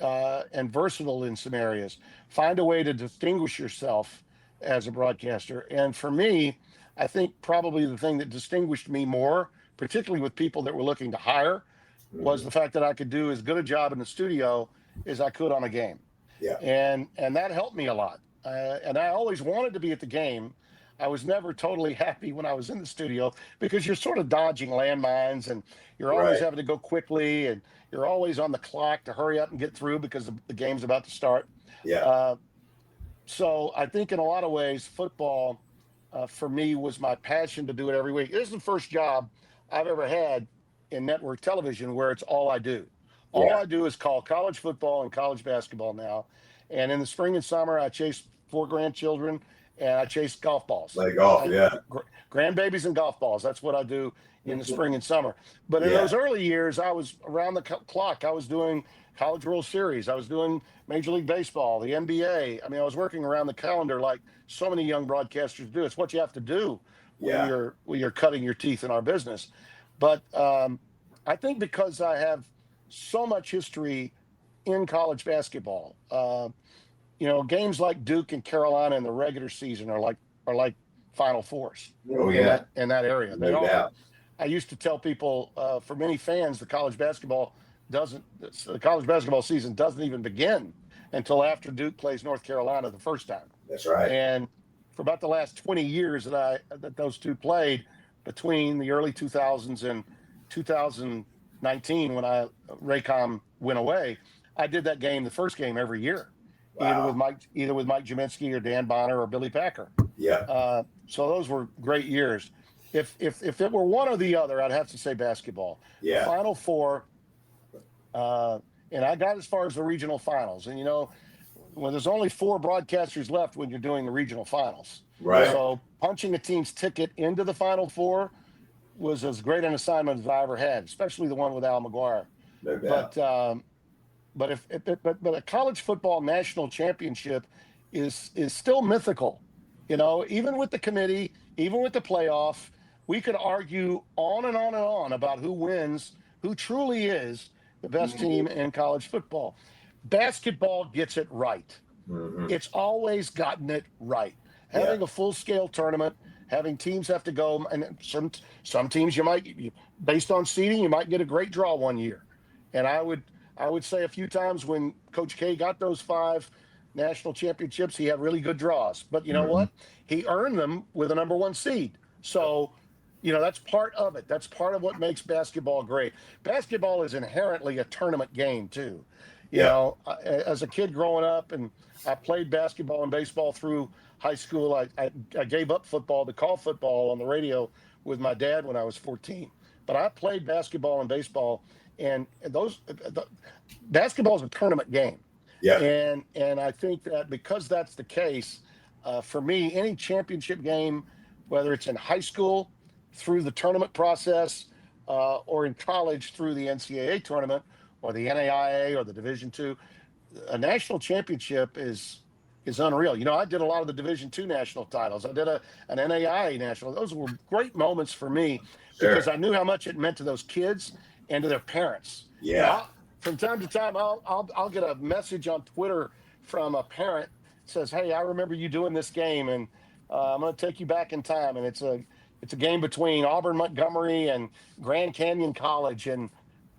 and versatile in some areas. Find a way to distinguish yourself as a broadcaster. And for me, I think probably the thing that distinguished me more, particularly with people that were looking to hire, was the fact that I could do as good a job in the studio as I could on a game. Yeah. And that helped me a lot. And I always wanted to be at the game. I was never totally happy when I was in the studio because you're sort of dodging landmines and you're always Right. having to go quickly and you're always on the clock to hurry up and get through because the game's about to start. Yeah. So I think in a lot of ways, football for me was my passion to do it every week. This is the first job I've ever had in network television where it's all I do. All I do is call college football and college basketball now. And in the spring and summer, I chase 4 grandchildren and I chase golf balls. Like golf, yeah. Grandbabies and golf balls. That's what I do in the spring and summer. But in those early years, I was around the clock. I was doing College World Series. I was doing Major League Baseball, the NBA. I mean, I was working around the calendar like so many young broadcasters do. It's what you have to do when you're cutting your teeth in our business. But I think because I have so much history in college basketball, games like Duke and Carolina in the regular season are like Final Fours. Oh, yeah. In that area. No doubt. I used to tell people, for many fans, the college basketball season doesn't even begin until after Duke plays North Carolina the first time. That's right. And for about the last 20 years that those two played, between the early 2000s and 2019, when Raycom went away, I did that game, the first game every year, either with Mike Jaminski or Dan Bonner or Billy Packer. Yeah. So those were great years. If it were one or the other, I'd have to say basketball. Yeah. Final Four, and I got as far as the regional finals. And when there's only 4 broadcasters left when you're doing the regional finals, Right. So punching a team's ticket into the Final Four was as great an assignment as I ever had, especially the one with Al McGuire. No doubt. But a college football national championship is still mythical. Even with the committee, even with the playoff, we could argue on and on and on about who wins, who truly is the best team in college football. Basketball gets it right. Mm-hmm. It's always gotten it right. Having a full-scale tournament, having teams have to go, and some teams based on seeding, you might get a great draw one year. And I would say a few times when Coach K got those 5 national championships, he had really good draws. But you know what? He earned them with a number 1 seed. So, that's part of it. That's part of what makes basketball great. Basketball is inherently a tournament game too. You know, as a kid growing up, and I played basketball and baseball through high school. I gave up football to call football on the radio with my dad when I was 14. But I played basketball and baseball, and basketball is a tournament game. Yeah. And I think that because that's the case, for me, any championship game, whether it's in high school through the tournament process, or in college through the NCAA tournament or the NAIA or the Division II, a national championship is unreal. I did a lot of the Division II national titles. I did an NAIA national. Those were great moments for me because I knew how much it meant to those kids and to their parents. Yeah. From time to time, I'll get a message on Twitter from a parent that says, "Hey, I remember you doing this game, and I'm going to take you back in time." And it's a game between Auburn Montgomery and Grand Canyon College in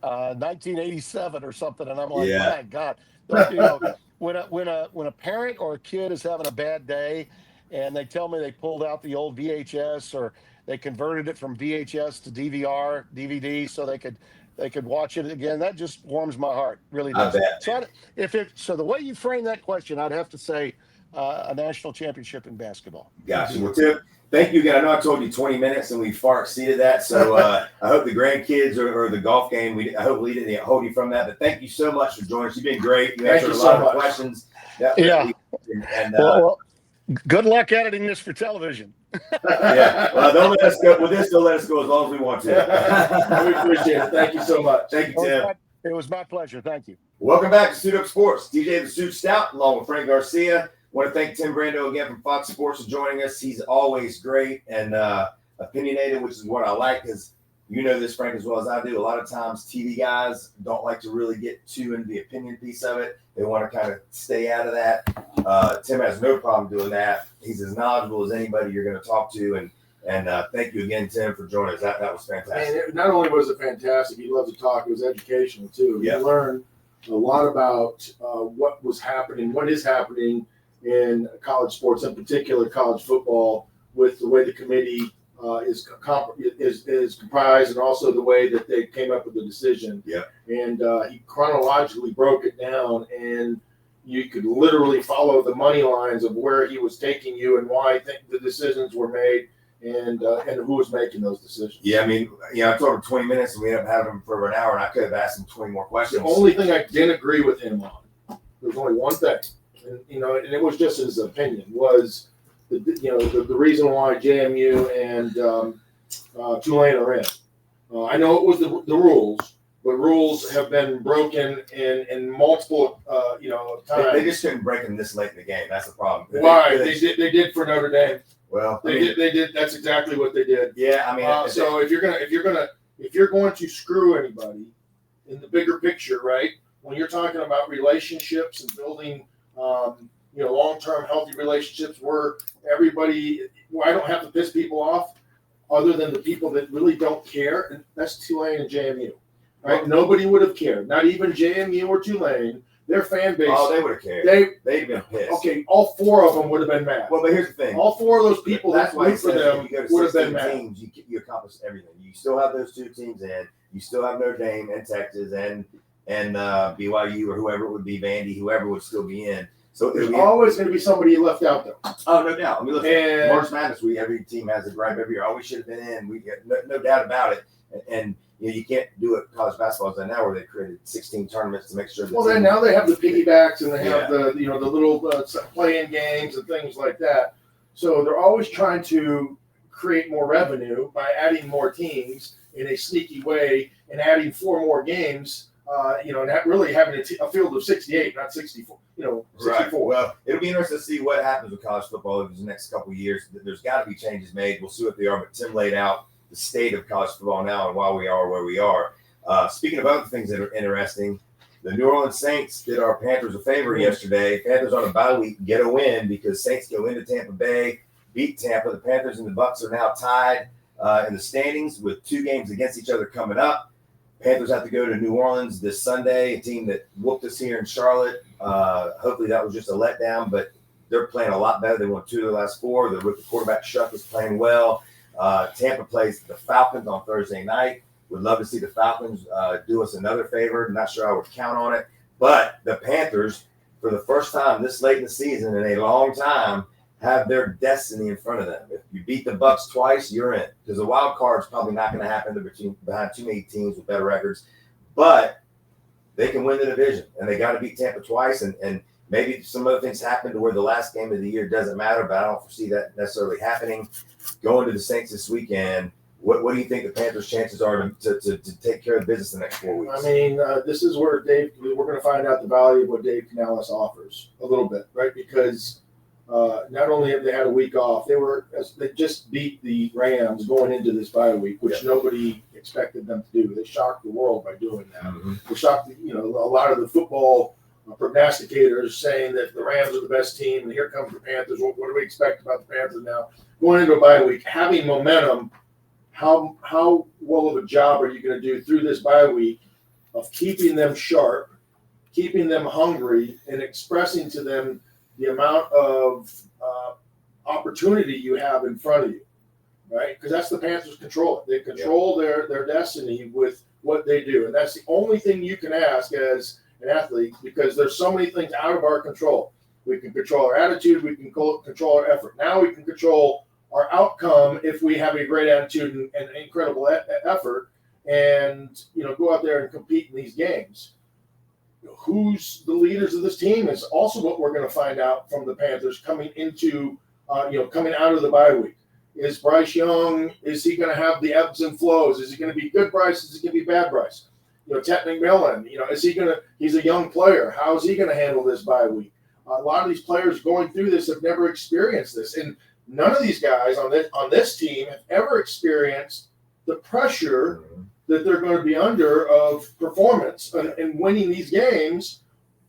1987 or something. And I'm like, my God, when a parent or a kid is having a bad day, and they tell me they pulled out the old VHS or they converted it from VHS to DVD, so they could watch it again. That just warms my heart, really does. I bet. So the way you frame that question, I'd have to say a national championship in basketball. Gotcha. Well, Tim, thank you again. I know I told you 20 minutes and we far exceeded that. So I hope the grandkids or the golf game, I hope we didn't hold you from that. But thank you so much for joining us. You've been great. You answered a lot of questions. Yeah. And, well, good luck editing this for television. Well, don't let us go with this. Don't let us go as long as we want to. We appreciate it. Thank you so much. Thank you, Tim. It was my pleasure. Thank you. Welcome back to Suit Up Sports. DJ the Suit Stout, along with Frank Garcia. Want to thank Tim Brando again from Fox Sports for joining us. He's always great and opinionated, which is what I like, because you know this, Frank, as well as I do. A lot of times TV guys don't like to really get too into the opinion piece of it. They want to kind of stay out of that. Tim has no problem doing that. He's as knowledgeable as anybody you're going to talk to. And thank you again, Tim, for joining us. That was fantastic. And not only was it fantastic, he loved to talk, it was educational too. Yeah. You learned a lot about what was happening, what is happening in college sports, in particular college football, with the way the committee is comprised, and also the way that they came up with the decision. Yeah. And he chronologically broke it down, and you could literally follow the money lines of where he was taking you and why the decisions were made, and who was making those decisions. Yeah, I mean, I told him 20 minutes, and we ended up having him for over an hour, and I could have asked him 20 more questions. The only thing I didn't agree with him on, there was only one thing, and it was just his opinion, was the reason why JMU and Tulane are in. I know it was the rules, but rules have been broken in multiple times. They just couldn't break them this late in the game. That's the problem. Why? They did for Notre Dame. Well, They did. That's exactly what they did. Yeah, I mean, So if you're going to screw anybody in the bigger picture, right? When you're talking about relationships and building, long-term healthy relationships where I don't have to piss people off, other than the people that really don't care, and that's Tulane and JMU. Right? Nobody would have cared. Not even JMU or Tulane. Their fan base. Oh, they would have cared. They'd been pissed. Okay, all four of them would have been mad. Well, but here's the thing. All four of those people that's why root for them you go to would have 16 been mad. teams. You accomplish everything. You still have those two teams in. You still have Notre Dame and Texas and BYU or whoever it would be, Vandy, whoever would still be in. So There's always going to be somebody left out there. Oh, no doubt. I mean, look, And- March Madness, every team has a gripe every year. Oh, we should have been in. We get no doubt about it. And you can't do it. College basketball is done now, where they created 16 tournaments to make sure. Well, then now they have the piggybacks and they have the little play-in games and things like that. So they're always trying to create more revenue by adding more teams in a sneaky way and adding 4 more games. And really having a field of 68, not 64. 64. Right. Well, it'll be interesting to see what happens with college football over the next couple of years. There's got to be changes made. We'll see what they are. But Tim laid out the state of college football now and why we are where we are. Speaking of other things that are interesting, the New Orleans Saints did our Panthers a favor yesterday. Panthers on a bye week get a win because Saints go into Tampa Bay, beat Tampa. The Panthers and the Bucs are now tied in the standings with 2 games against each other coming up. Panthers have to go to New Orleans this Sunday, a team that whooped us here in Charlotte. Hopefully that was just a letdown, but they're playing a lot better. They won 2 of their last 4. The rookie quarterback Shuck is playing well. Tampa plays the Falcons on Thursday night. Would love to see the Falcons do us another favor. Not sure I would count on it. But the Panthers, for the first time this late in the season in a long time, have their destiny in front of them. If you beat the Bucs twice, you're in. Because the wild card's probably not going to happen. They're behind too many teams with better records. But they can win the division. And they got to beat Tampa twice. And maybe some other things happen to where the last game of the year doesn't matter. But I don't foresee that necessarily happening. Going to the Saints this weekend, what do you think the Panthers' chances are to take care of business the next 4 weeks? I mean, this is where we're going to find out the value of what Dave Canales offers a little bit, right? Because not only have they had a week off, they just beat the Rams going into this bye week, which nobody expected them to do. They shocked the world by doing that. Mm-hmm. They shocked, a lot of the football prognosticators saying that the Rams are the best team, and here comes the Panthers. What do we expect about the Panthers now? Going into a bye week, having momentum, how well of a job are you going to do through this bye week of keeping them sharp, keeping them hungry, and expressing to them the amount of opportunity you have in front of you, right? Because that's the Panthers control it. They control their destiny with what they do. And that's the only thing you can ask as an athlete, because there's so many things out of our control. We can control our attitude. We can control our effort. Now we can control our outcome if we have a great attitude and incredible effort and, go out there and compete in these games. Who's the leaders of this team is also what we're going to find out from the Panthers coming into, coming out of the bye week. Is Bryce Young, is he going to have the ebbs and flows? Is he going to be good Bryce? Is he going to be bad Bryce? Ted McMillan, he's a young player. How is he going to handle this bye week? A lot of these players going through this have never experienced this. And none of these guys on this team have ever experienced the pressure that they're going to be under of performance and winning these games,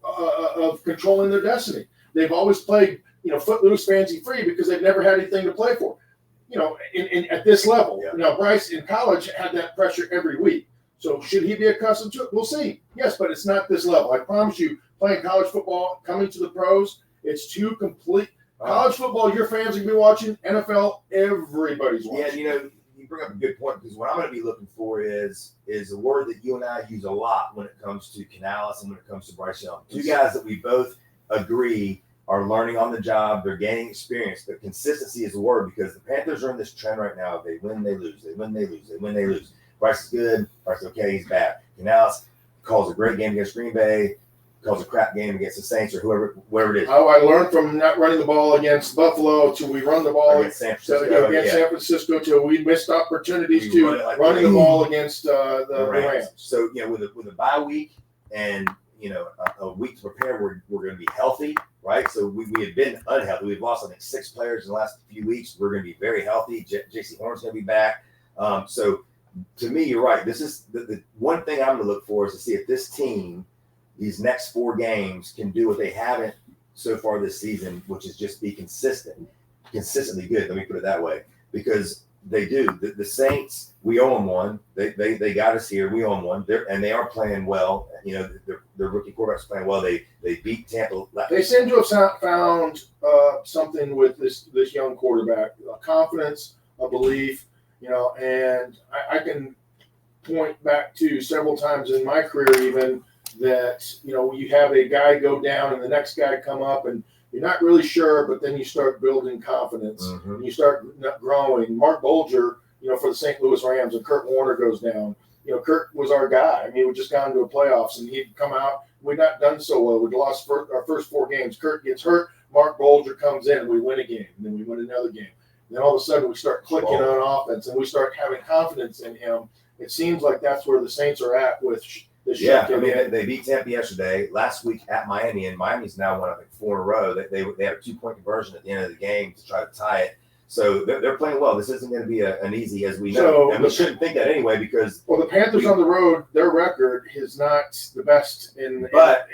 of controlling their destiny. They've always played, footloose, fancy free because they've never had anything to play for. At this level. Yeah. Now, Bryce in college had that pressure every week. So should he be accustomed to it? We'll see. Yes, but it's not this level. I promise you, playing college football, coming to the pros, it's too complete. College football, your fans are going to be watching. NFL, everybody's watching. Yeah, you bring up a good point, because what I'm going to be looking for is a word that you and I use a lot when it comes to Canales and when it comes to Bryce Young. Two guys that we both agree are learning on the job. They're gaining experience, but consistency is the word, because the Panthers are in this trend right now. They win, they lose. They win, they lose. They win, they lose. Bryce is good. Bryce is okay. He's bad. Canales calls a great game against Green Bay, calls a crap game against the Saints or whoever it is. How I learned from not running the ball against Buffalo to we run the ball against San Francisco, to we missed opportunities to running the ball against the Rams. So, with a bye week and, a week to prepare, we're going to be healthy, right? So we had been unhealthy. We've lost, I think, 6 players in the last few weeks. We're going to be very healthy. J.C. Horn's going to be back. So to me, you're right. This is the one thing I'm going to look for is to see if this team, these next 4 games, can do what they haven't so far this season, which is just be consistently good. Let me put it that way, because they do. The Saints, we owe them one. They got us here. We owe them one. They are playing well. Their rookie quarterback's playing well. They beat Tampa. They seem to have found something with this young quarterback, a confidence, a belief. And I can point back to several times in my career even that, you have a guy go down and the next guy come up and you're not really sure, but then you start building confidence and you start growing. Mark Bolger, for the St. Louis Rams, and Kurt Warner goes down. Kurt was our guy. I mean, we just got into the playoffs and he'd come out. We'd not done so well. We'd lost our first 4 games. Kurt gets hurt. Mark Bolger comes in and we win a game. And then we win another game. And then all of a sudden we start clicking on offense and we start having confidence in him. It seems like that's where the Saints are at with this. Yeah, they beat Tampa yesterday. Last week at Miami, and Miami's now won, I think, 4 in a row. They had a 2-point conversion at the end of the game to try to tie it. So they're playing well. This isn't going to be an easy, as we know. And we shouldn't think that anyway, because the Panthers on the road, their record is not the best in. But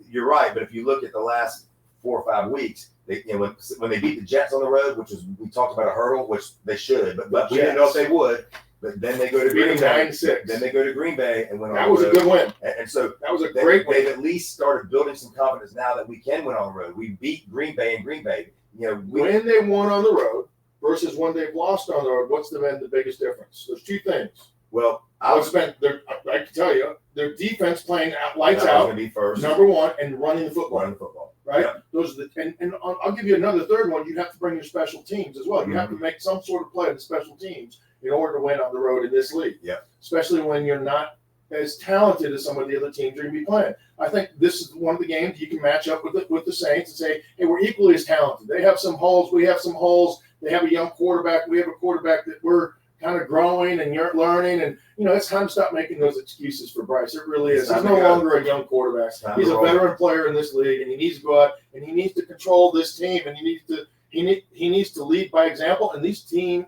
you're right. But if you look at the last 4 or 5 weeks, when they beat the Jets on the road, which was, we talked about a hurdle, which they should, but we didn't know if they would. But then they go to Green Bay. 9-6. Then they go to Green Bay and win on that the road. That was a good win. And so that was a great win. They've at least started building some confidence now that we can win on the road. We beat Green Bay in Green Bay. When they won on the road versus when they've lost on the road, what's been the biggest difference? There's 2 things. Well, I can tell you, their defense playing lights out, be first. number 1, and running the football. Right? Yep. Those are and I'll give you another third one. You have to bring your special teams as well. You have to make some sort of play in the special teams in order to win on the road in this league. Yeah. Especially when you're not as talented as some of the other teams you're going to be playing. I think this is one of the games you can match up with the Saints and say, hey, we're equally as talented. They have some holes. We have some holes. They have a young quarterback. We have a quarterback that we're kind of growing and you're learning. And, it's time to stop making those excuses for Bryce. It really is. He's no longer a young quarterback. He's a veteran player in this league, and he needs to go out and he needs to control this team, and he needs to lead by example. And this team,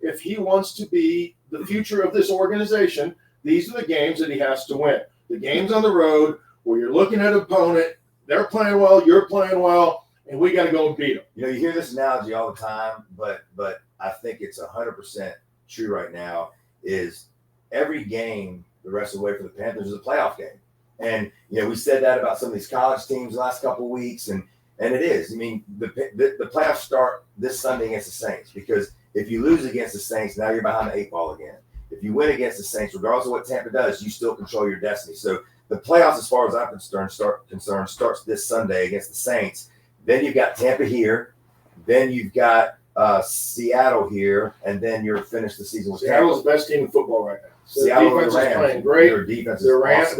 if he wants to be the future of this organization, these are the games that he has to win. The games on the road where you're looking at an opponent, they're playing well, you're playing well, and we got to go and beat them. You hear this analogy all the time, but I think it's 100% true right now. Is every game the rest of the way for the Panthers is a playoff game, and we said that about some of these college teams the last couple of weeks, and it is. I mean, the playoffs start this Sunday against the Saints, because if you lose against the Saints, now you're behind the 8 ball again. If you win against the Saints, regardless of what Tampa does, you still control your destiny. So the playoffs, as far as I'm concerned, starts this Sunday against the Saints. Then you've got Tampa here. Then you've got Seattle here, and then you're finished the season with Seattle's the best team in football right now. Seattle defense Rams, is playing great. Their defense is the Rams, awesome.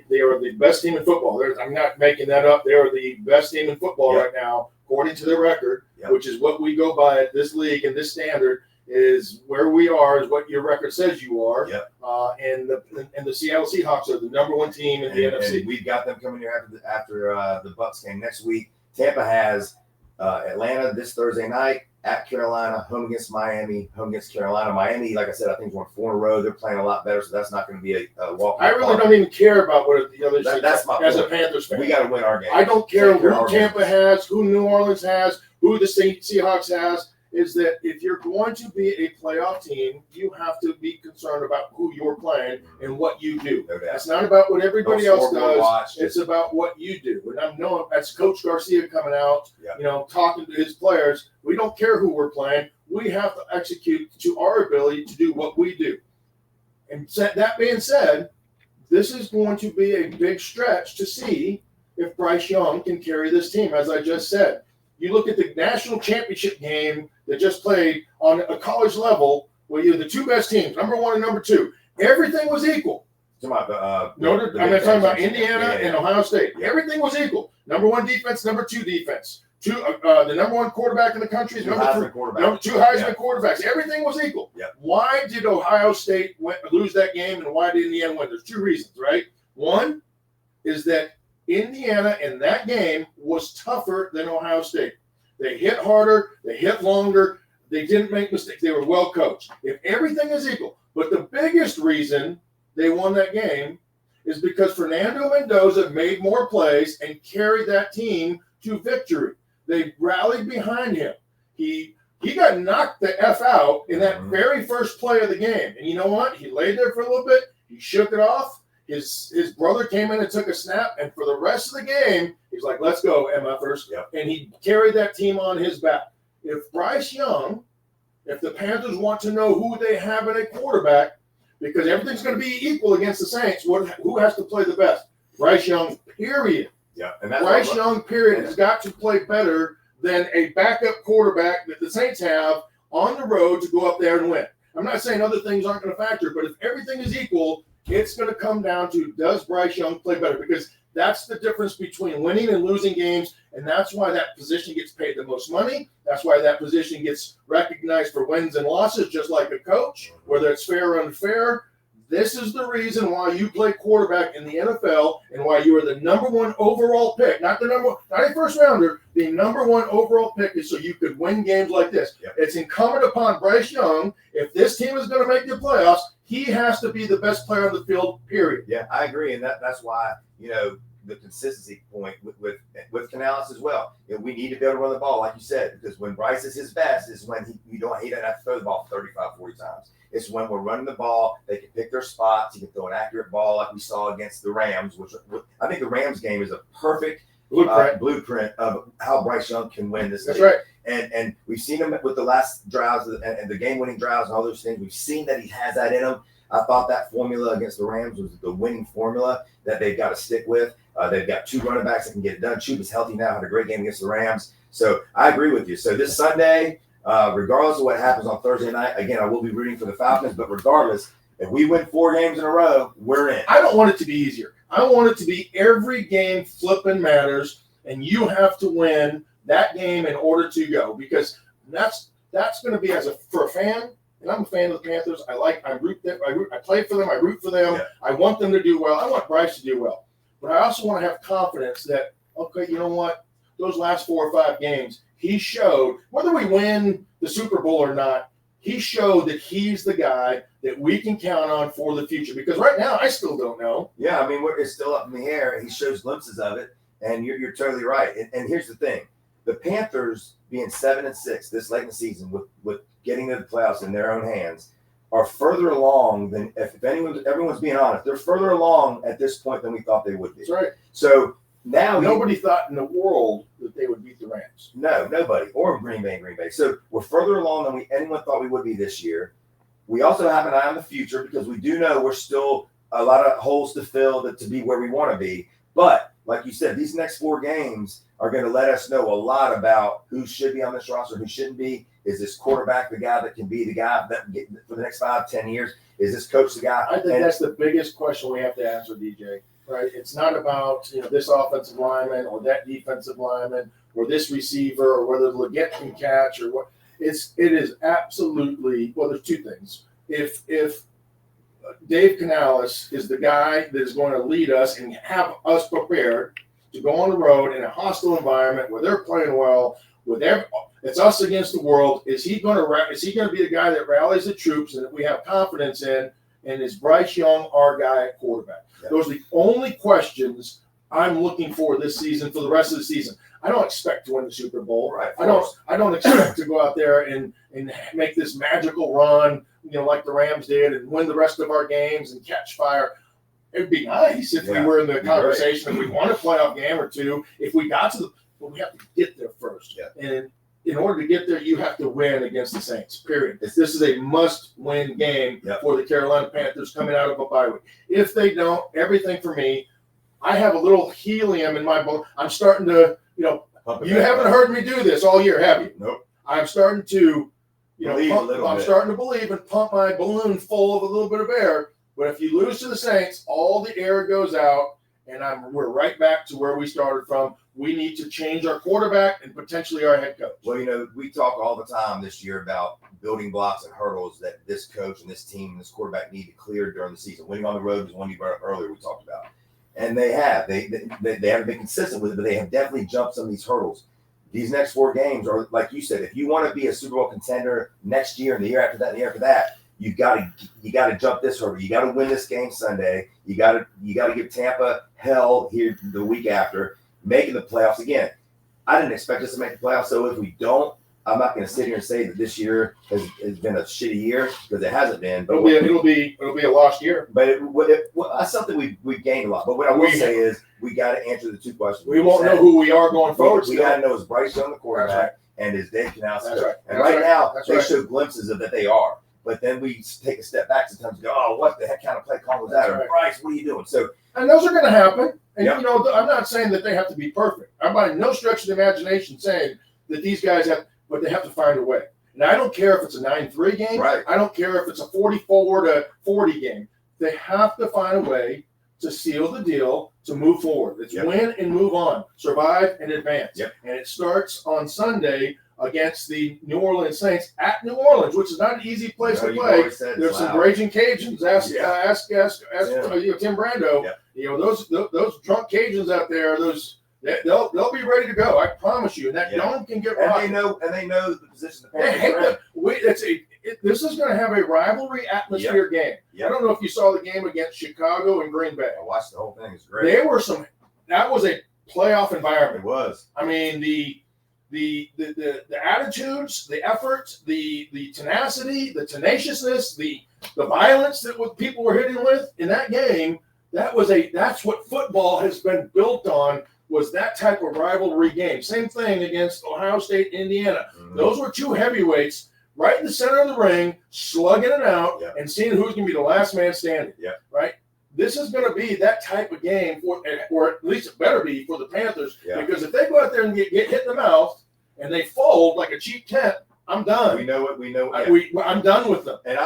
They are the best team in football. I'm not making that up. They are the best team in football right now, according to their record, which is what we go by at this league and this standard. Is where we are, is what your record says you are. Yep. And the Seattle Seahawks are the number 1 team in the NFC. And we've got them coming here after the Bucs game next week. Tampa has Atlanta this Thursday night, at Carolina, home against Miami, home against Carolina. Miami, like I said, I think won 4 in a row. They're playing a lot better, so that's not going to be a walk. I really don't even care about what the other teams. That's my as point. a Panthers fan. We got to win our game. I don't care who our Tampa games. has, who New Orleans has, who the Seahawks has. Is that if you're going to be a playoff team, you have to be concerned about who you're playing and what you do. No doubt. It's not about what everybody No else scoreboard does. watch, It's about what you do. And I'm knowing as Coach Garcia coming out, talking to his players, we don't care who we're playing. We have to execute to our ability to do what we do. And that being said, this is going to be a big stretch to see if Bryce Young can carry this team, as I just said. You look at the national championship game that just played on a college level where you're the 2 best teams, number 1 and number 2. Everything was equal. I'm talking about Indiana and Ohio State. Yeah. Everything was equal. Number 1 defense, number 2 defense. The number 1 quarterback in the country is number 2 Heisman quarterbacks. Everything was equal. Yeah. Why did Ohio State lose that game, and why did Indiana win? There's 2 reasons, right? One is that Indiana in that game was tougher than Ohio State. They hit harder, they hit longer, they didn't make mistakes. They were well coached. If everything is equal, but the biggest reason they won that game is because Fernando Mendoza made more plays and carried that team to victory. They rallied behind him. He got knocked the F out in that very first play of the game. And you know what? He laid there for a little bit. He shook it off. His brother came in and took a snap, and for the rest of the game, he's like, let's go, MFers. Yep. And he carried that team on his back. If Bryce Young, if the Panthers want to know who they have in a quarterback, because everything's going to be equal against the Saints, who has to play the best? Bryce Young, period. Yeah, and Bryce Young, period, has got to play better than a backup quarterback that the Saints have on the road to go up there and win. I'm not saying other things aren't going to factor, but if everything is equal, it's going to come down to, does Bryce Young play better? Because that's the difference between winning and losing games, and that's why that position gets paid the most money. That's why that position gets recognized for wins and losses, just like a coach, whether it's fair or unfair. This is the reason why you play quarterback in the NFL and why you are the number 1 overall pick, not a first rounder. The number 1 overall pick is so you could win games like this. Yep. It's incumbent upon Bryce Young. If this team is going to make the playoffs, he has to be the best player on the field, period. Yeah, I agree. And that's why, the consistency point with Canales as well. We need to be able to run the ball, like you said, because when Bryce is his best is when he doesn't have to throw the ball 35, 40 times. It's when we're running the ball, they can pick their spots. He can throw an accurate ball like we saw against the Rams, which I think the Rams game is a perfect blueprint of how Bryce Young can win this game. Right. And we've seen him with the last drives and the game-winning drives and all those things. We've seen that he has that in him. I thought that formula against the Rams was the winning formula that they've got to stick with. They've got 2 running backs that can get it done. Chuba's healthy now, had a great game against the Rams. So I agree with you. So this Sunday, regardless of what happens on Thursday night, again, I will be rooting for the Falcons. But regardless, if we win 4 games in a row, we're in. I don't want it to be easier. I want it to be every game flipping matters, and you have to win that game in order to go, because that's going to be for a fan. And I'm a fan of the Panthers. I play for them. I root for them. Yeah. I want them to do well. I want Bryce to do well. But I also want to have confidence that, okay, you know what? Those last 4 or 5 games, he showed, whether we win the Super Bowl or not, he showed that he's the guy that we can count on for the future. Because right now, I still don't know. Yeah, I mean, it's still up in the air. He shows glimpses of it, and you're totally right. And here's the thing. The Panthers being 7-6 this late in the season with getting to the playoffs in their own hands are further along than, if everyone's being honest, they're further along at this point than we thought they would be. That's right. So now nobody thought in the world that they would beat the Rams. No, nobody. Or Green Bay. So we're further along than anyone thought we would be this year. We also have an eye on the future because we do know we're still a lot of holes to fill to be where we want to be. But like you said, these next 4 games are going to let us know a lot about who should be on this roster, who shouldn't be. Is this quarterback the guy that can be the guy that for the next 5-10 years? Is this coach the guy? I think that's the biggest question we have to answer, DJ. Right? It's not about this offensive lineman or that defensive lineman or this receiver or whether Leggett can catch or what. It is absolutely, well, there's 2 things. If Dave Canales is the guy that is going to lead us and have us prepared to go on the road in a hostile environment where they're playing well, It's us against the world. Is he going to be the guy that rallies the troops and that we have confidence in? And is Bryce Young our guy at quarterback? Yeah. Those are the only questions I'm looking for this season, for the rest of the season. I don't expect to win the Super Bowl. Right. I don't expect to go out there and make this magical run, like the Rams did, and win the rest of our games and catch fire. It'd be nice if we were in the conversation, if we won a playoff game or two, if we got to but we have to get there first. Yeah. And in order to get there, you have to win against the Saints, period. This is a must-win game for the Carolina Panthers coming out of a bye week. If they don't, everything for me, I have a little helium in my boat. I'm starting to, you haven't heard me do this all year, have you? Nope. I'm starting to, starting to believe and pump my balloon full of a little bit of air. But if you lose to the Saints, all the air goes out, and we're right back to where we started from. We need to change our quarterback and potentially our head coach. Well, we talk all the time this year about building blocks and hurdles that this coach and this team and this quarterback need to clear during the season. Winning on the road is one you brought up earlier we talked about. And they have. They haven't been consistent with it, but they have definitely jumped some of these hurdles. These next 4 games are, like you said, if you want to be a Super Bowl contender next year and the year after that and the year after that, you got to jump this hurdle. You got to win this game Sunday. You got to give Tampa hell here the week after, making the playoffs again. I didn't expect us to make the playoffs, so if we don't, I'm not going to sit here and say that this year has been a shitty year, because it hasn't been. But it'll be a lost year. But that's something we've gained a lot. But what I will say is we got to answer the 2 questions. We won't know who we are going forward. We got to know is Bryce Young the quarterback and is Dave Canales. That's right. And right now they show glimpses of that they are. But then we take a step back sometimes and go, oh, what the heck kind of play call was that? Or Bryce, what are you doing? So, and those are going to happen. And, I'm not saying that they have to be perfect. I'm by no stretch of the imagination saying that these guys but they have to find a way. And I don't care if it's a 9-3 game. Right. I don't care if it's a 44-40 game. They have to find a way to seal the deal, to move forward. It's win and move on, survive and advance. Yep. And it starts on Sunday against the New Orleans Saints at New Orleans, which is not an easy place to play. There's some raging Cajuns. Ask Tim Brando. Yeah. Those drunk Cajuns out there. They'll be ready to go. I promise you. And that dome can get rocked. And they know the position the They Panthers hate them. This is going to have a rivalry atmosphere game. Yep. I don't know if you saw the game against Chicago and Green Bay. I watched the whole thing. It's great. That was a playoff environment. It was. I mean, the attitudes, the effort, the tenacity, the tenaciousness, the violence that people were hitting with in that game. That's what football has been built on, was that type of rivalry game. Same thing against Ohio State, Indiana. Mm-hmm. Those were 2 heavyweights right in the center of the ring, slugging it out and seeing who's going to be the last man standing. Yeah. Right. This is going to be that type of game, or at least it better be for the Panthers, because if they go out there and get hit in the mouth and they fold like a cheap tent, I'm done. We know. I'm done with them. And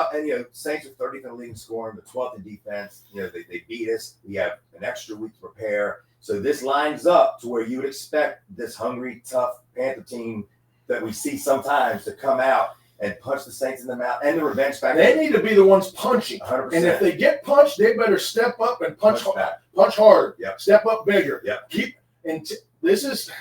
Saints are 30th in the league in scoring, but 12th in defense. They beat us. We have an extra week to prepare. So this lines up to where you would expect this hungry, tough Panther team that we see sometimes to come out and punch the Saints in the mouth and the revenge factor. They need to be the ones punching. 100%. And if they get punched, they better step up and punch harder. Yep. Step up bigger. Yep. This is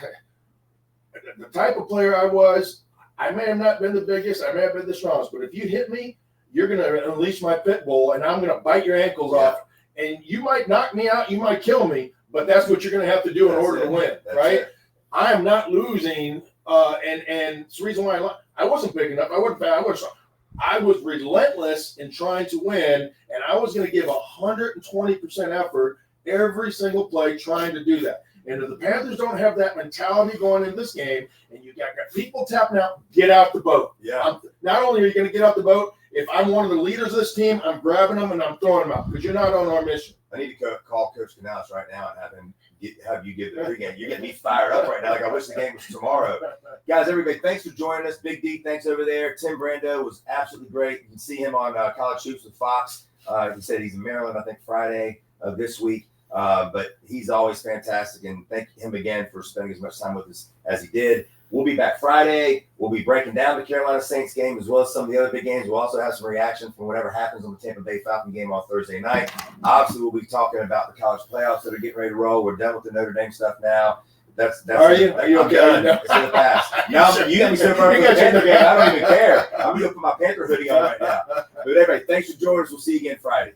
the type of player I was. I may have not been the biggest. I may have been the strongest. But if you hit me, you're going to unleash my pit bull, and I'm going to bite your ankles off. And you might knock me out. You might kill me. But that's what you're going to have to do in order to win, right? I am not losing. And it's the reason why I wasn't big enough. I was relentless in trying to win, and I was going to give 120% effort every single play trying to do that. And if the Panthers don't have that mentality going in this game, and you got people tapping out, get out the boat. Yeah. Not only are you going to get out the boat, if I'm one of the leaders of this team, I'm grabbing them and I'm throwing them out, because you're not on our mission. I need to call Coach Canales right now and have you give the pregame. You're getting me fired up right now. Like I wish the game was tomorrow. Guys, everybody, thanks for joining us. Big D, thanks over there. Tim Brando was absolutely great. You can see him on College Hoops with Fox. He said he's in Maryland, I think, Friday of this week. But he's always fantastic, and thank him again for spending as much time with us as he did. We'll be back Friday. We'll be breaking down the Carolina Saints game as well as some of the other big games. We'll also have some reaction from whatever happens on the Tampa Bay Falcon game on Thursday night. Obviously, we'll be talking about the college playoffs that are getting ready to roll. We're done with the Notre Dame stuff now. That's Are you? Are you I'm okay? done. No. It's in the past. Now you got me so far You from got the your- Panther game. I don't even care. I'm gonna put my Panther hoodie on right now. But anyway, thanks for joining us. We'll see you again Friday.